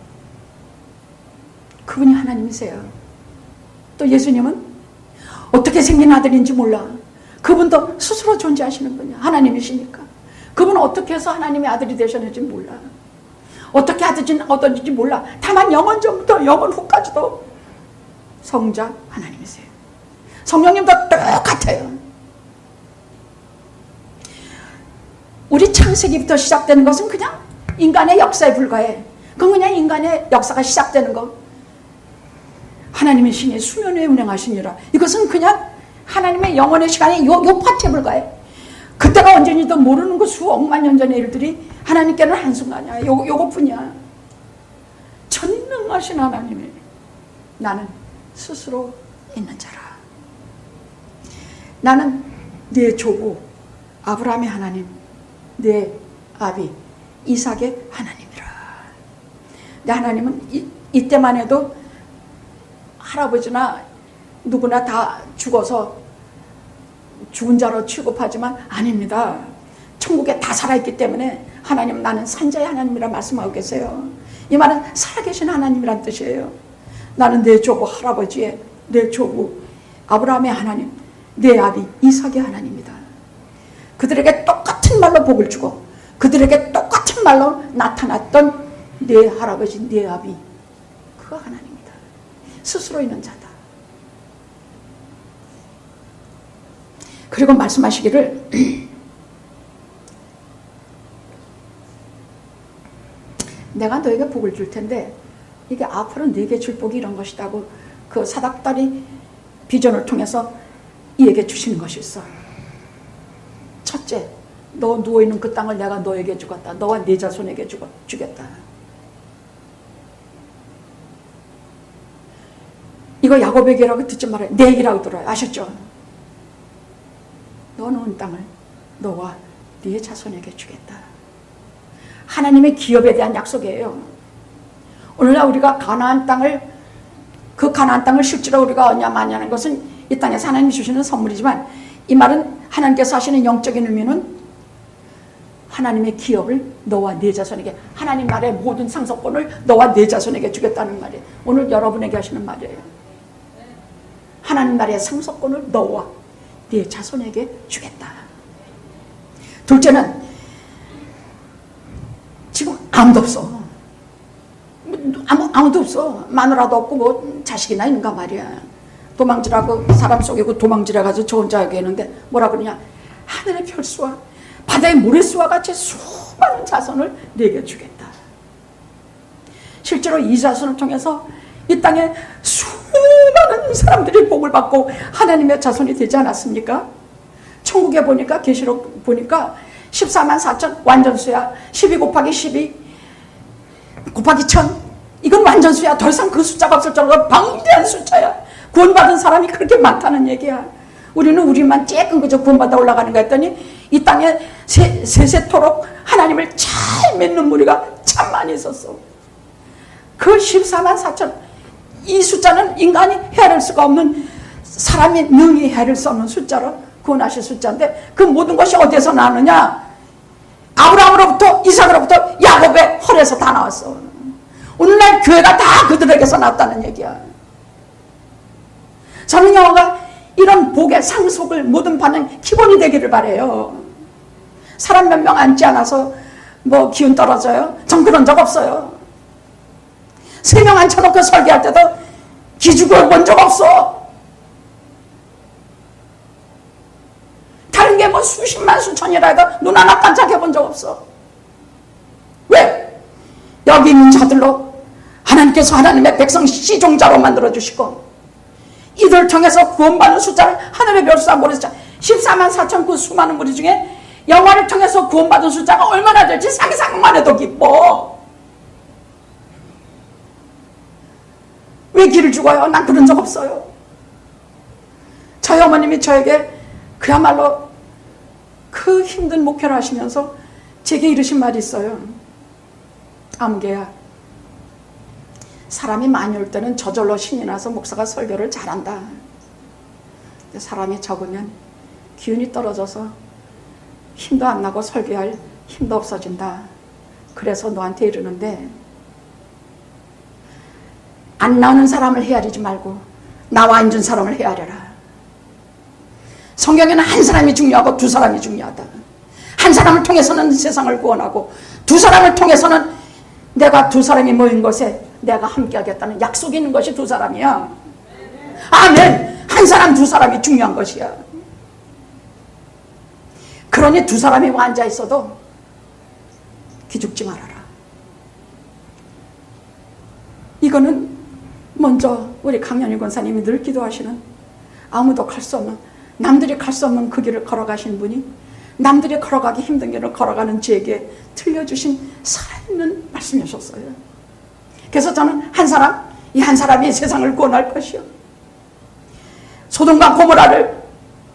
그분이 하나님이세요. 또 예수님은 어떻게 생긴 아들인지 몰라. 그분도 스스로 존재하시는 분이야. 하나님이시니까. 그분은 어떻게 해서 하나님의 아들이 되셨는지 몰라. 어떻게 하든지 몰라. 다만 영원 전부터 영원 후까지도 성자 하나님이세요. 성령님도 똑같아요. 우리 창세기부터 시작되는 것은 그냥 인간의 역사에 불과해. 그건 그냥 인간의 역사가 시작되는 거. 하나님의 신이 수면 위에 운행하시니라. 이것은 그냥 하나님의 영원의 시간에 요 파트에 불과해. 그때가 언제인지도 모르는 그 수억만 년 전의 일들이 하나님께는 한순간이야. 요것뿐이야. 전능하신 하나님이 나는 스스로 있는 자라. 나는 네 조부 아브라함의 하나님, 네 아비 이삭의 하나님이라. 내 하나님은 이때만 해도 할아버지나 누구나 다 죽어서 죽은 자로 취급하지만 아닙니다. 천국에 다 살아있기 때문에 하나님 나는 산자의 하나님이라 말씀하고 계세요. 이 말은 살아계신 하나님이란 뜻이에요. 나는 내 조부 할아버지의 내 조부 아브라함의 하나님, 내 아비 이삭의 하나님이다. 그들에게 똑같은 말로 복을 주고 그들에게 똑같은 말로 나타났던 내 할아버지, 내 아비 그가 하나님이다. 스스로 있는 자다. 그리고 말씀하시기를 내가 너에게 복을 줄 텐데 이게 앞으로 너에게 줄 복이 이런 것이다고 그 사닥다리 비전을 통해서 이에게 주시는 것이 있어. 첫째, 너 누워있는 그 땅을 내가 너에게 주겠다. 너와 네 자손에게 주겠다. 이거 야곱의 얘기라고 듣지 말아요. 내 얘기라고 들어요. 아셨죠? 너는 온 땅을 너와 네 자손에게 주겠다. 하나님의 기업에 대한 약속이에요. 오늘날 우리가 가나안 땅을, 그 가나안 땅을 실제로 우리가 얻냐마냐는 것은 이 땅에서 하나님이 주시는 선물이지만, 이 말은 하나님께서 하시는 영적인 의미는 하나님의 기업을 너와 네 자손에게, 하나님 나라의 모든 상속권을 너와 네 자손에게 주겠다는 말이에요. 오늘 여러분에게 하시는 말이에요. 하나님 나라의 상속권을 너와 네 자손에게 주겠다. 둘째는 지금 아무도 없어. 아무도 없어. 마누라도 없고 뭐 자식이나 있는가 말이야. 도망치라고 사람 속이고 도망치라가지고 저 혼자 하겠는데 뭐라 그러냐. 하늘의 별수와 바다의 모래수와 같이 수많은 자손을 내게 주겠다. 실제로 이 자손을 통해서 이 땅에 수많은 사람들이 복을 받고 하나님의 자손이 되지 않았습니까? 천국에 보니까, 계시록 보니까 14만 4천 완전수야. 12 곱하기 12 곱하기 1000, 이건 완전수야. 더 이상 그 숫자가 없을 정도로 방대한 숫자야. 구원받은 사람이 그렇게 많다는 얘기야. 우리는 우리만 쬐끔 그저 구원받아 올라가는 거 했더니 이 땅에 세세토록 하나님을 잘 믿는 무리가 참 많이 있었어. 그 14만 4천, 이 숫자는 인간이 헤아릴 수가 없는, 사람이 능히 헤아릴 수 없는 숫자로 구원하실 숫자인데, 그 모든 것이 어디에서 나느냐? 아브라함으로부터, 이삭으로부터, 야곱의 헐에서 다 나왔어. 오늘날 교회가 다 그들에게서 나왔다는 얘기야. 저는 영어가 이런 복의 상속을 모든 받는 기본이 되기를 바래요. 사람 몇 명 앉지 않아서 뭐 기운 떨어져요? 전 그런 적 없어요. 3명 앉혀놓고 설교할 때도 기죽어 본 적 없어. 다른 게 뭐 수십만 수천이라 해도 눈 하나 깜짝해 본 적 없어. 왜? 여기 있는 자들로 하나님께서 하나님의 백성 시종자로 만들어주시고, 이들 통해서 구원받는 숫자를 하늘의 별수와 모래수자 14만 4천 그 수많은 무리 중에 영화를 통해서 구원받은 숫자가 얼마나 될지 상상만 해도 기뻐. 왜 길을 죽어요? 난 그런 적 없어요. 저희 어머님이 저에게 그야말로 그 힘든 목회를 하시면서 제게 이르신 말이 있어요. 아무개야, 사람이 많이 올 때는 저절로 신이 나서 목사가 설교를 잘한다. 사람이 적으면 기운이 떨어져서 힘도 안 나고 설교할 힘도 없어진다. 그래서 너한테 이르는데, 안 나오는 사람을 헤아리지 말고 나와 앉은 사람을 헤아려라. 성경에는 한 사람이 중요하고 두 사람이 중요하다. 한 사람을 통해서는 세상을 구원하고, 두 사람을 통해서는 내가 두 사람이 모인 것에 내가 함께 하겠다는 약속이 있는 것이 두 사람이야. 아멘. 한 사람 두 사람이 중요한 것이야. 그러니 두 사람이 앉아 있어도 기죽지 말아라. 이거는 먼저 우리 강연희 권사님이 늘 기도하시는, 아무도 갈 수 없는, 남들이 갈 수 없는 그 길을 걸어가신 분이 남들이 걸어가기 힘든 길을 걸어가는 저에게 들려주신 살아있는 말씀이셨어요. 그래서 저는 한 사람, 이 한 사람이 세상을 구원할 것이요, 소돔과 고모라를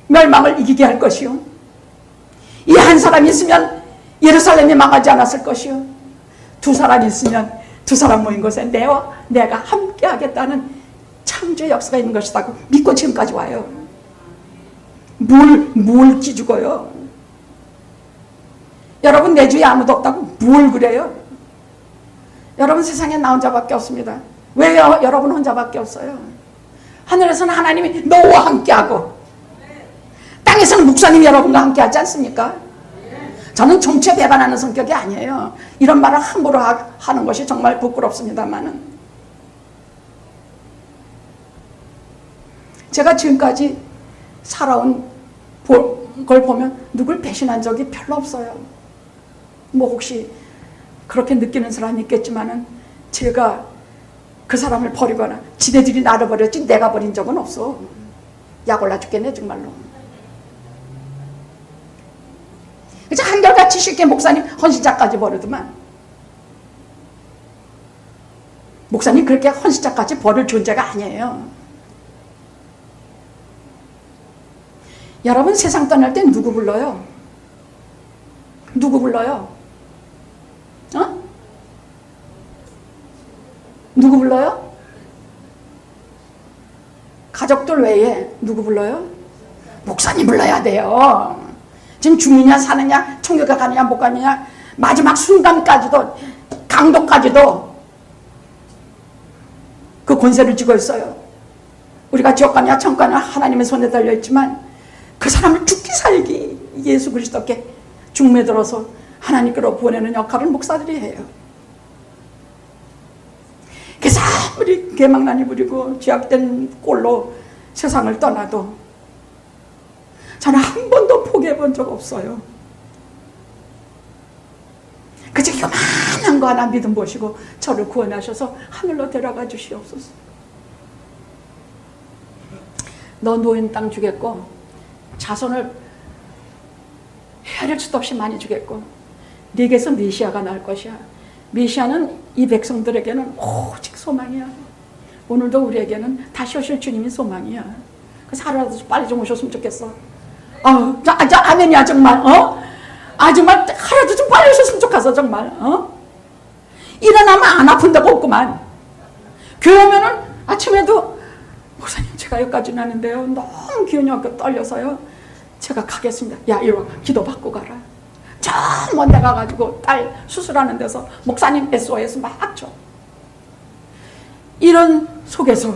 멸망을 이기게 할 것이요, 이 한 사람이 있으면 예루살렘이 망하지 않았을 것이요, 두 사람이 있으면 두 사람 모인 곳에 내가 함께 하겠다는 창조의 역사가 있는 것이라고 믿고 지금까지 와요. 뭘 기죽어요? 여러분, 내 주위에 아무도 없다고 뭘 그래요? 여러분, 세상에 나 혼자밖에 없습니다. 왜요? 여러분 혼자밖에 없어요. 하늘에서는 하나님이 너와 함께하고, 땅에서는 목사님이 여러분과 함께하지 않습니까? 저는 정치에 배반하는 성격이 아니에요. 이런 말을 함부로 하는 것이 정말 부끄럽습니다만은, 제가 지금까지 살아온 걸 보면 누굴 배신한 적이 별로 없어요. 뭐 혹시 그렇게 느끼는 사람이 있겠지만은, 제가 그 사람을 버리거나 지네들이 나를 버렸지 내가 버린 적은 없어. 약 올라 죽겠네 정말로. 그래서 한결같이 쉽게 목사님 헌신자까지 버리더만, 목사님 그렇게 헌신자까지 버릴 존재가 아니에요. 여러분 세상 떠날 땐 누구 불러요? 누구 불러요? 어? 누구 불러요? 가족들 외에 누구 불러요? 목사님 불러야 돼요. 지금 죽느냐 사느냐 천국에 가느냐 못 가느냐 마지막 순간까지도 강도까지도 그 권세를 쥐고 있어요. 우리가 지옥 가느냐 천국 가느냐 하나님의 손에 달려있지만 그 사람을 죽기 살기 예수 그리스도께 중매들어서 하나님께로 보내는 역할을 목사들이 해요. 그래서 아무리 개망난이 부리고 죄악된 꼴로 세상을 떠나도 저는 한 번도 포기해 본 적 없어요. 그저 요만한 거 하나 믿음 보시고 저를 구원하셔서 하늘로 데려가 주시옵소서. 너 노인 땅 주겠고 자손을 헤아릴 수도 없이 많이 주겠고 네게서 메시아가 날 것이야. 메시아는 이 백성들에게는 오직 소망이야. 오늘도 우리에게는 다시 오실 주님이 소망이야. 그래서 하루라도 빨리 좀 오셨으면 좋겠어. 아멘이야 정말. 정말 하루라도 좀 빨리 오셨으면 좋겠어 정말. 일어나면 안 아픈 데가 없구만. 교회 오면은 아침에도 목사님 제가 여기까지 나는데요 너무 기운이 없고 떨려서요 제가 가겠습니다. 야 이리 와 기도받고 가라. 저 먼 데 가가지고 딸 수술하는 데서 목사님 SOS 막 줘. 이런 속에서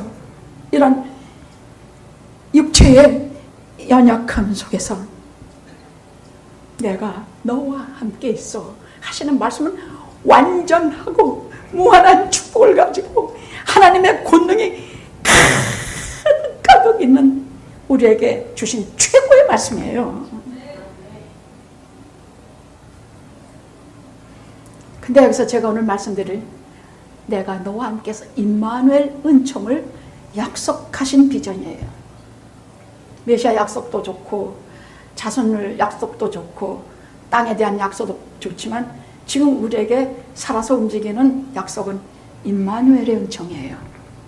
이런 육체의 연약함 속에서 내가 너와 함께 있어 하시는 말씀은 완전하고 무한한 축복을 가지고 하나님의 권능이 가득 있는 우리에게 주신 최고의 말씀이에요. 근데 여기서 제가 오늘 말씀드릴 내가 너와 함께서 임마누엘 은총을 약속하신 비전이에요. 메시아 약속도 좋고 자손을 약속도 좋고 땅에 대한 약속도 좋지만 지금 우리에게 살아서 움직이는 약속은 임마누엘의 은총이에요.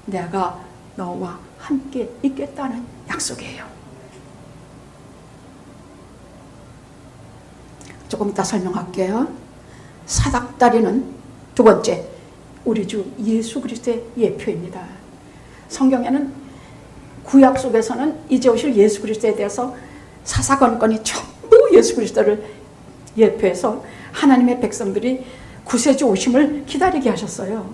내가 너와 함께 있겠다는 약속이에요. 조금 이따 설명할게요. 사닥다리는 두 번째 우리 주 예수 그리스도의 예표입니다. 성경에는 구약 속에서는 이제 오실 예수 그리스도에 대해서 사사건건이 전부 예수 그리스도를 예표해서 하나님의 백성들이 구세주 오심을 기다리게 하셨어요.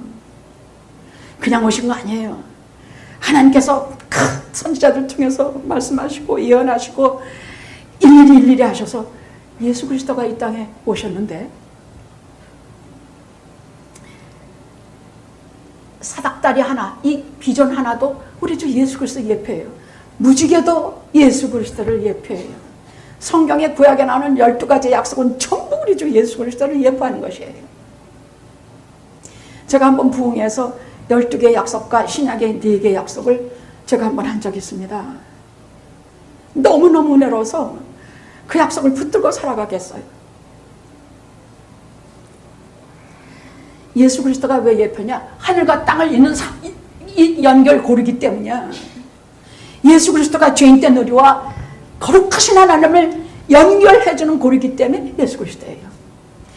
그냥 오신 거 아니에요. 하나님께서 큰 선지자들 통해서 말씀하시고 예언하시고 일일이 하셔서 예수 그리스도가 이 땅에 오셨는데 사닥다리 하나, 이 비전 하나도 우리 주 예수 그리스도 예표예요. 무지개도 예수 그리스도를 예표해요. 성경의 구약에 나오는 12가지 약속은 전부 우리 주 예수 그리스도를 예표하는 것이에요. 제가 한번 부흥해서 12개의 약속과 신약의 4개의 약속을 제가 한번 한 적이 있습니다. 너무너무 은혜로워서 그 약속을 붙들고 살아가겠어요. 예수 그리스도가 왜 예표냐? 하늘과 땅을 잇는 이 연결 고리기 때문이야. 예수 그리스도가 죄인 된 우리와 거룩하신 하나님을 연결해주는 고리기 때문에 예수 그리스도예요.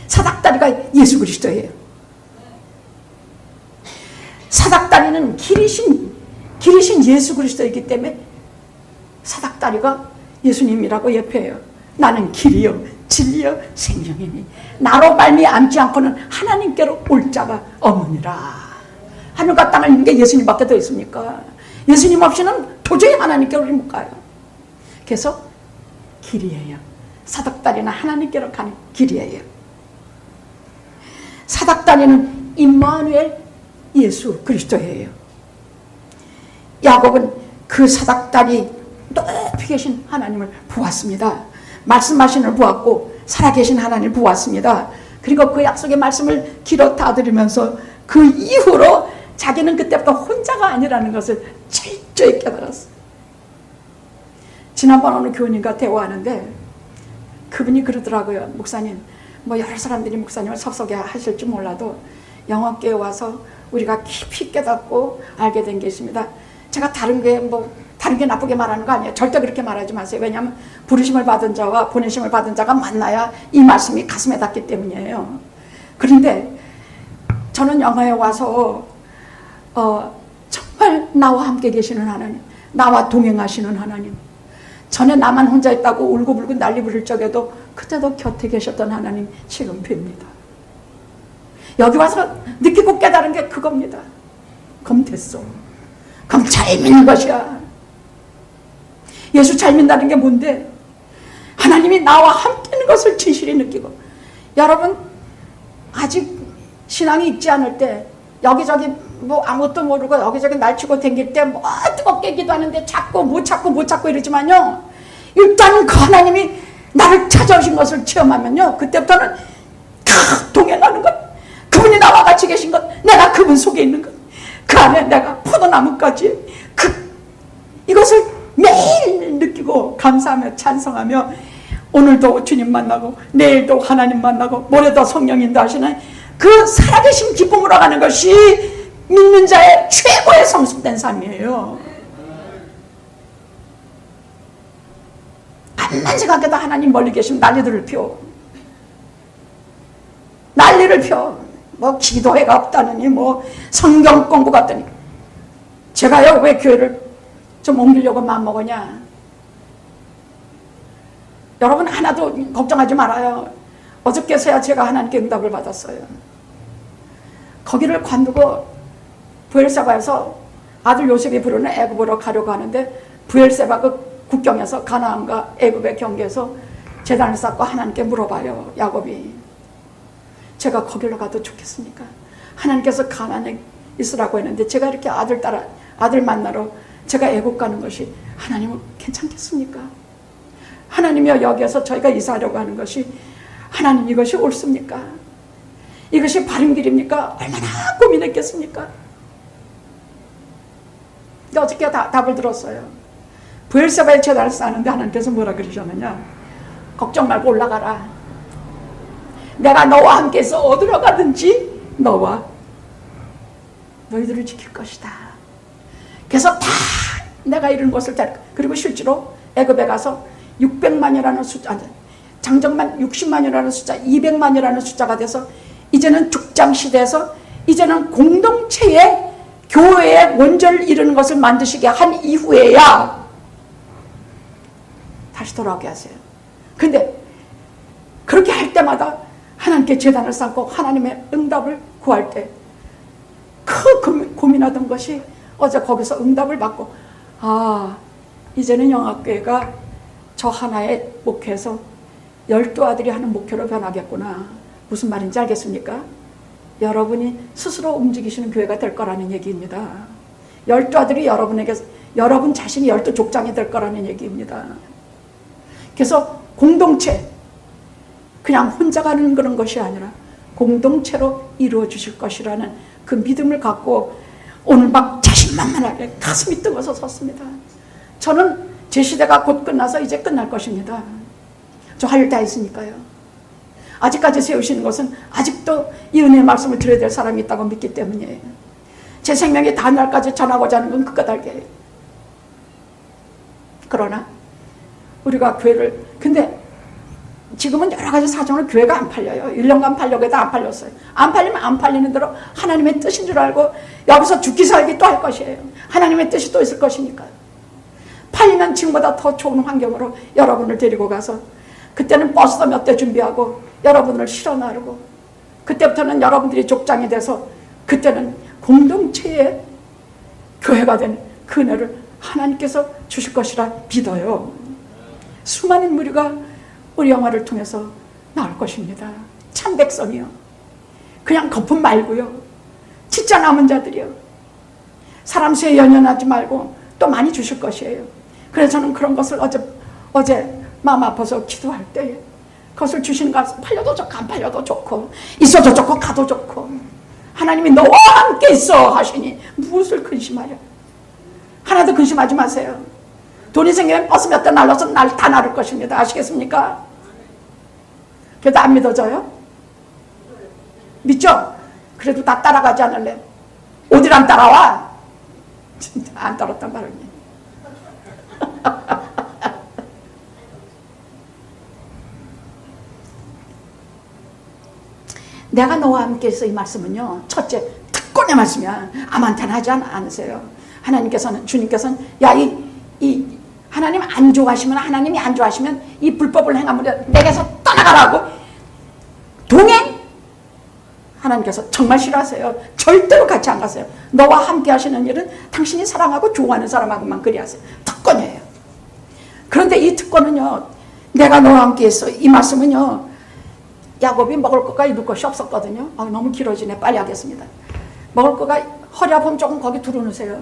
사닥다리가 예수 그리스도예요. 사닥다리는 길이신 예수 그리스도이기 때문에 사닥다리가 예수님이라고 예표해요. 나는 길이요 진리요 생명이니 나로 말미암지 않고는 하나님께로 올 자가 없느니라. 하늘과 땅을 잇는 게 예수님밖에 더 있습니까? 예수님 없이는 도저히 하나님께로 못 가요. 그래서 길이에요. 사닥다리는 하나님께로 가는 길이에요. 사닥다리는 임마누엘 예수 그리스도예요. 야곱은 그 사닥다리 높이 계신 하나님을 보았습니다. 말씀하시는 보았고 살아계신 하나님을 보았습니다. 그리고 그 약속의 말씀을 길어 다 들으면서 그 이후로 자기는 그때부터 혼자가 아니라는 것을 철저히 깨달았어요. 지난번 어느 교우님과 대화하는데 그분이 그러더라고요. 목사님, 여러 사람들이 목사님을 섭섭해 하실 줄 몰라도 영업교회 와서 우리가 깊이 깨닫고 알게 된 게 있습니다. 제가 다른 다르게 나쁘게 말하는 거 아니에요. 절대 그렇게 말하지 마세요. 왜냐하면 부르심을 받은 자와 보내심을 받은 자가 만나야 이 말씀이 가슴에 닿기 때문이에요. 그런데 저는 영화에 와서 정말 나와 함께 계시는 하나님, 나와 동행하시는 하나님, 전에 나만 혼자 있다고 울고불고 난리 부를 적에도 그때도 곁에 계셨던 하나님 지금 뵙니다. 여기 와서 느끼고 깨달은 게 그겁니다. 그럼 됐어. 그럼 잘 믿는 것이야. 예수 잘 믿는다는 게 뭔데? 하나님이 나와 함께 있는 것을 진실히 느끼고. 여러분 아직 신앙이 있지 않을 때 여기저기 뭐 아무것도 모르고 여기저기 날치고 댕길 때 뭐 뜨겁게 기도하는데 자꾸 못 찾고 이러지만요, 일단 그 하나님이 나를 찾아오신 것을 체험하면요, 그때부터는 동행하는 것, 그분이 나와 같이 계신 것, 내가 그분 속에 있는 것, 그 안에 내가 포도나무까지 이것을 매일 느끼고 감사하며 찬성하며 오늘도 주님 만나고 내일도 하나님 만나고 모레도 성령 인도하시는 그 살아계신 기쁨으로 가는 것이 믿는 자의 최고의 성숙된 삶이에요. 암만 생각해도 하나님 멀리 계시면 난리를 펴. 난리를 펴. 뭐 기도회가 없다느니 뭐 성경 공부가 없다니. 제가요 왜 교회를 좀 옮기려고 마음먹으냐. 여러분 하나도 걱정하지 말아요. 어저께서야 제가 하나님께 응답을 받았어요. 거기를 관두고 부엘세바에서 아들 요셉이 부르는 애굽으로 가려고 하는데, 부엘세바 그 국경에서 가나안과 애굽의 경계에서 제단을 쌓고 하나님께 물어봐요. 야곱이 제가 거기로 가도 좋겠습니까? 하나님께서 가나안에 있으라고 했는데 제가 이렇게 아들 만나러 제가 애굽 가는 것이 하나님은 괜찮겠습니까? 하나님이여, 여기에서 저희가 이사하려고 하는 것이 하나님 이것이 옳습니까? 이것이 바른 길입니까? 얼마나 고민했겠습니까? 근데 어저께 답을 들었어요. 부엘세바에 제단을 쌓는데 하나님께서 뭐라 그러셨느냐? 걱정 말고 올라가라. 내가 너와 함께해서 어디로 가든지 너와 너희들을 지킬 것이다. 그래서 다 내가 이룬 것을 다, 그리고 실제로 애굽에 가서 600만이라는 숫자, 장정만 60만이라는 숫자, 200만이라는 숫자가 돼서 이제는 죽장시대에서 이제는 공동체의 교회의 원조를 이루는 것을 만드시게 한 이후에야 다시 돌아오게 하세요. 근데 그렇게 할 때마다 하나님께 제단을 쌓고 하나님의 응답을 구할 때 그 고민하던 것이 어제 거기서 응답을 받고, 이제는 영학교회가 저 하나의 목회에서 12아들이 하는 목회로 변하겠구나. 무슨 말인지 알겠습니까? 여러분이 스스로 움직이시는 교회가 될 거라는 얘기입니다. 12아들이 여러분 자신이 12족장이 될 거라는 얘기입니다. 그래서 공동체, 그냥 혼자 가는 그런 것이 아니라 공동체로 이루어 주실 것이라는 그 믿음을 갖고 오늘 막 자신만만하게 가슴이 뜨거워서 섰습니다. 저는 제 시대가 곧 끝나서 이제 끝날 것입니다. 저 할 일 다 있으니까요. 아직까지 세우시는 것은 아직도 이 은혜의 말씀을 들어야 될 사람이 있다고 믿기 때문이에요. 제 생명이 다 날까지 전하고자 하는 건 그 까닭이에요. 그러나 우리가 교회를, 근데 지금은 여러 가지 사정으로 교회가 안 팔려요. 1년간 팔려고 해도 안 팔렸어요. 안 팔리면 안 팔리는 대로 하나님의 뜻인 줄 알고 여기서 죽기 살기 또 할 것이에요. 하나님의 뜻이 또 있을 것이니까. 팔리면 지금보다 더 좋은 환경으로 여러분을 데리고 가서 그때는 버스도 몇 대 준비하고 여러분을 실어 나르고 그때부터는 여러분들이 족장이 돼서 그때는 공동체의 교회가 된 그 은혜를 하나님께서 주실 것이라 믿어요. 수많은 무리가 우리 영화를 통해서 나올 것입니다. 참 백성이요. 그냥 거품 말고요. 진짜 남은 자들이요. 사람 수에 연연하지 말고 또 많이 주실 것이에요. 그래서 저는 그런 것을 어제 마음 아파서 기도할 때 그것을 주시는 것, 팔려도 좋고 안 팔려도 좋고 있어도 좋고 가도 좋고 하나님이 너와 함께 있어 하시니 무엇을 근심하려. 하나도 근심하지 마세요. 돈이 생기면 버스 몇 대 날라서 다 나를 것입니다. 아시겠습니까? 그래도 안 믿어져요? 믿죠? 그래도 다 따라가지 않을래? 어디를 안 따라와? 진짜 안 따랐단 말이니. 내가 너와 함께 있어 이 말씀은요, 첫째 특권의 말씀이야. 아무한테나 하지 않으세요. 하나님께서는, 주님께서는 야, 이 하나님 안 좋아하시면, 하나님이 안 좋아하시면 이 불법을 행하면 내게서 떠나가라고 동행, 하나님께서 정말 싫어하세요. 절대로 같이 안 가세요. 너와 함께 하시는 일은 당신이 사랑하고 좋아하는 사람하고만 그리 하세요. 특권이에요. 그런데 이 특권은요, 내가 너와 함께 있어 이 말씀은요, 야곱이 먹을 것과 입을 것이 없었거든요. 너무 길어지네. 빨리 하겠습니다. 먹을 거가, 허리 아프면 조금 거기 두르놓으세요.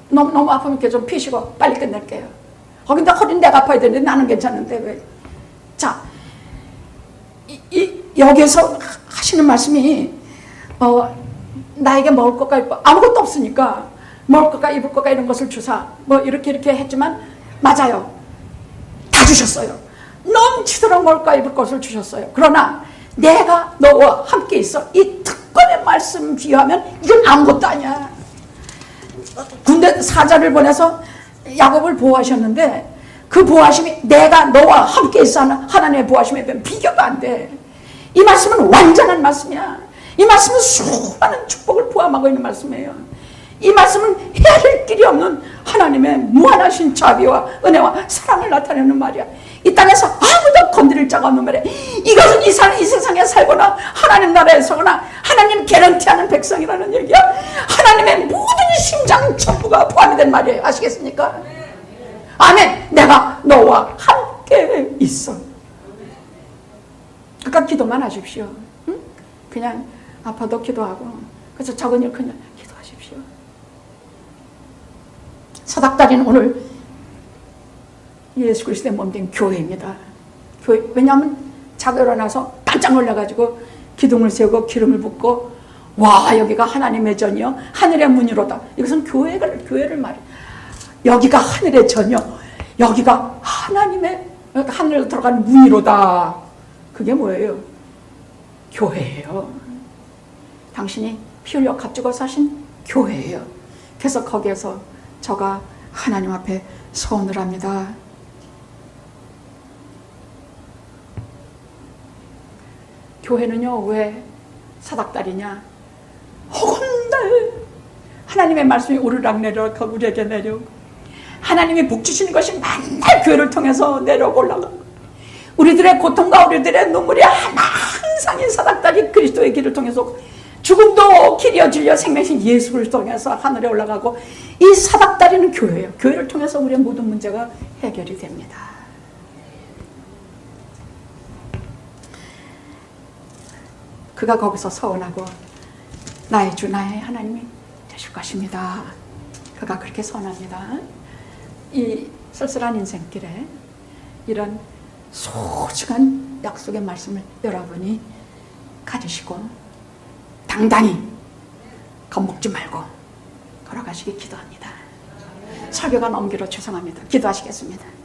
너무 아프면 이렇게 좀 피시고 빨리 끝낼게요. 근데 허리는 내가 아파야 되는데 나는 괜찮은데 왜? 자, 여기에서 하시는 말씀이 나에게 먹을 것과 입을 것, 아무것도 없으니까 먹을 것과 입을 것과 이런 것을 주사 이렇게 했지만 맞아요. 다 주셨어요. 넘치도록 먹을 것과 입을 것을 주셨어요. 그러나 내가 너와 함께 있어 이 특권의 말씀 비유하면 이건 아무것도 아니야. 군대 사자를 보내서 야곱을 보호하셨는데 그 보호하심이 내가 너와 함께 있어 하는 하나님의 보호하심에 비교가 안 돼. 이 말씀은 완전한 말씀이야. 이 말씀은 수많은 축복을 포함하고 있는 말씀이에요. 이 말씀은 헤아릴 길이 없는 하나님의 무한하신 자비와 은혜와 사랑을 나타내는 말이야. 이 땅에서 아무도 건드릴 자가 없는 말이야. 이것은 이 세상에 살거나 하나님 나라에 서거나 하나님 개런티하는 백성이라는 얘기야. 하나님의 모든 심장 전부가 포함이 된 말이에요. 아시겠습니까? 아멘. 내가 너와 함께 있어. 그러니까 기도만 하십시오. 응? 그냥 아파도 기도하고, 그래서 적은 일 그냥 기도하십시오. 사닥다리는 오늘 예수 그리스도의 몸된 교회입니다. 교회. 왜냐하면 자고 일어나서 깜짝 놀라가지고 기둥을 세우고 기름을 붓고, 와, 여기가 하나님의 전이요 하늘의 문이로다. 이것은 교회를 말해. 여기가 하늘의 전이요, 여기가 하나님의, 그러니까 하늘로 들어가는 문이로다. 그게 뭐예요? 교회예요. 당신이 피 흘려 값주고 사신 교회예요. 그래서 거기에서 저가 하나님 앞에 서원을 합니다. 교회는요, 왜 사닥다리냐? 허건날 하나님의 말씀이 오르락내리락 우리에게 내려오고, 하나님이 복 주시는 것이 맨날 교회를 통해서 내려오고 올라가고, 우리들의 고통과 우리들의 눈물이 항상 이 사닥다리 그리스도의 길을 통해서, 죽음도 길이여 진리여 생명이신 예수를 통해서 하늘에 올라가고, 이 사닥다리는 교회예요. 교회를 통해서 우리의 모든 문제가 해결이 됩니다. 그가 거기서 서원하고 나의 주 나의 하나님이 되실 것입니다. 그가 그렇게 선합니다. 이 쓸쓸한 인생길에 이런 소중한 약속의 말씀을 여러분이 가지시고 당당히 겁먹지 말고 걸어가시기 기도합니다. 설교가 너무 길어 죄송합니다. 기도하시겠습니다.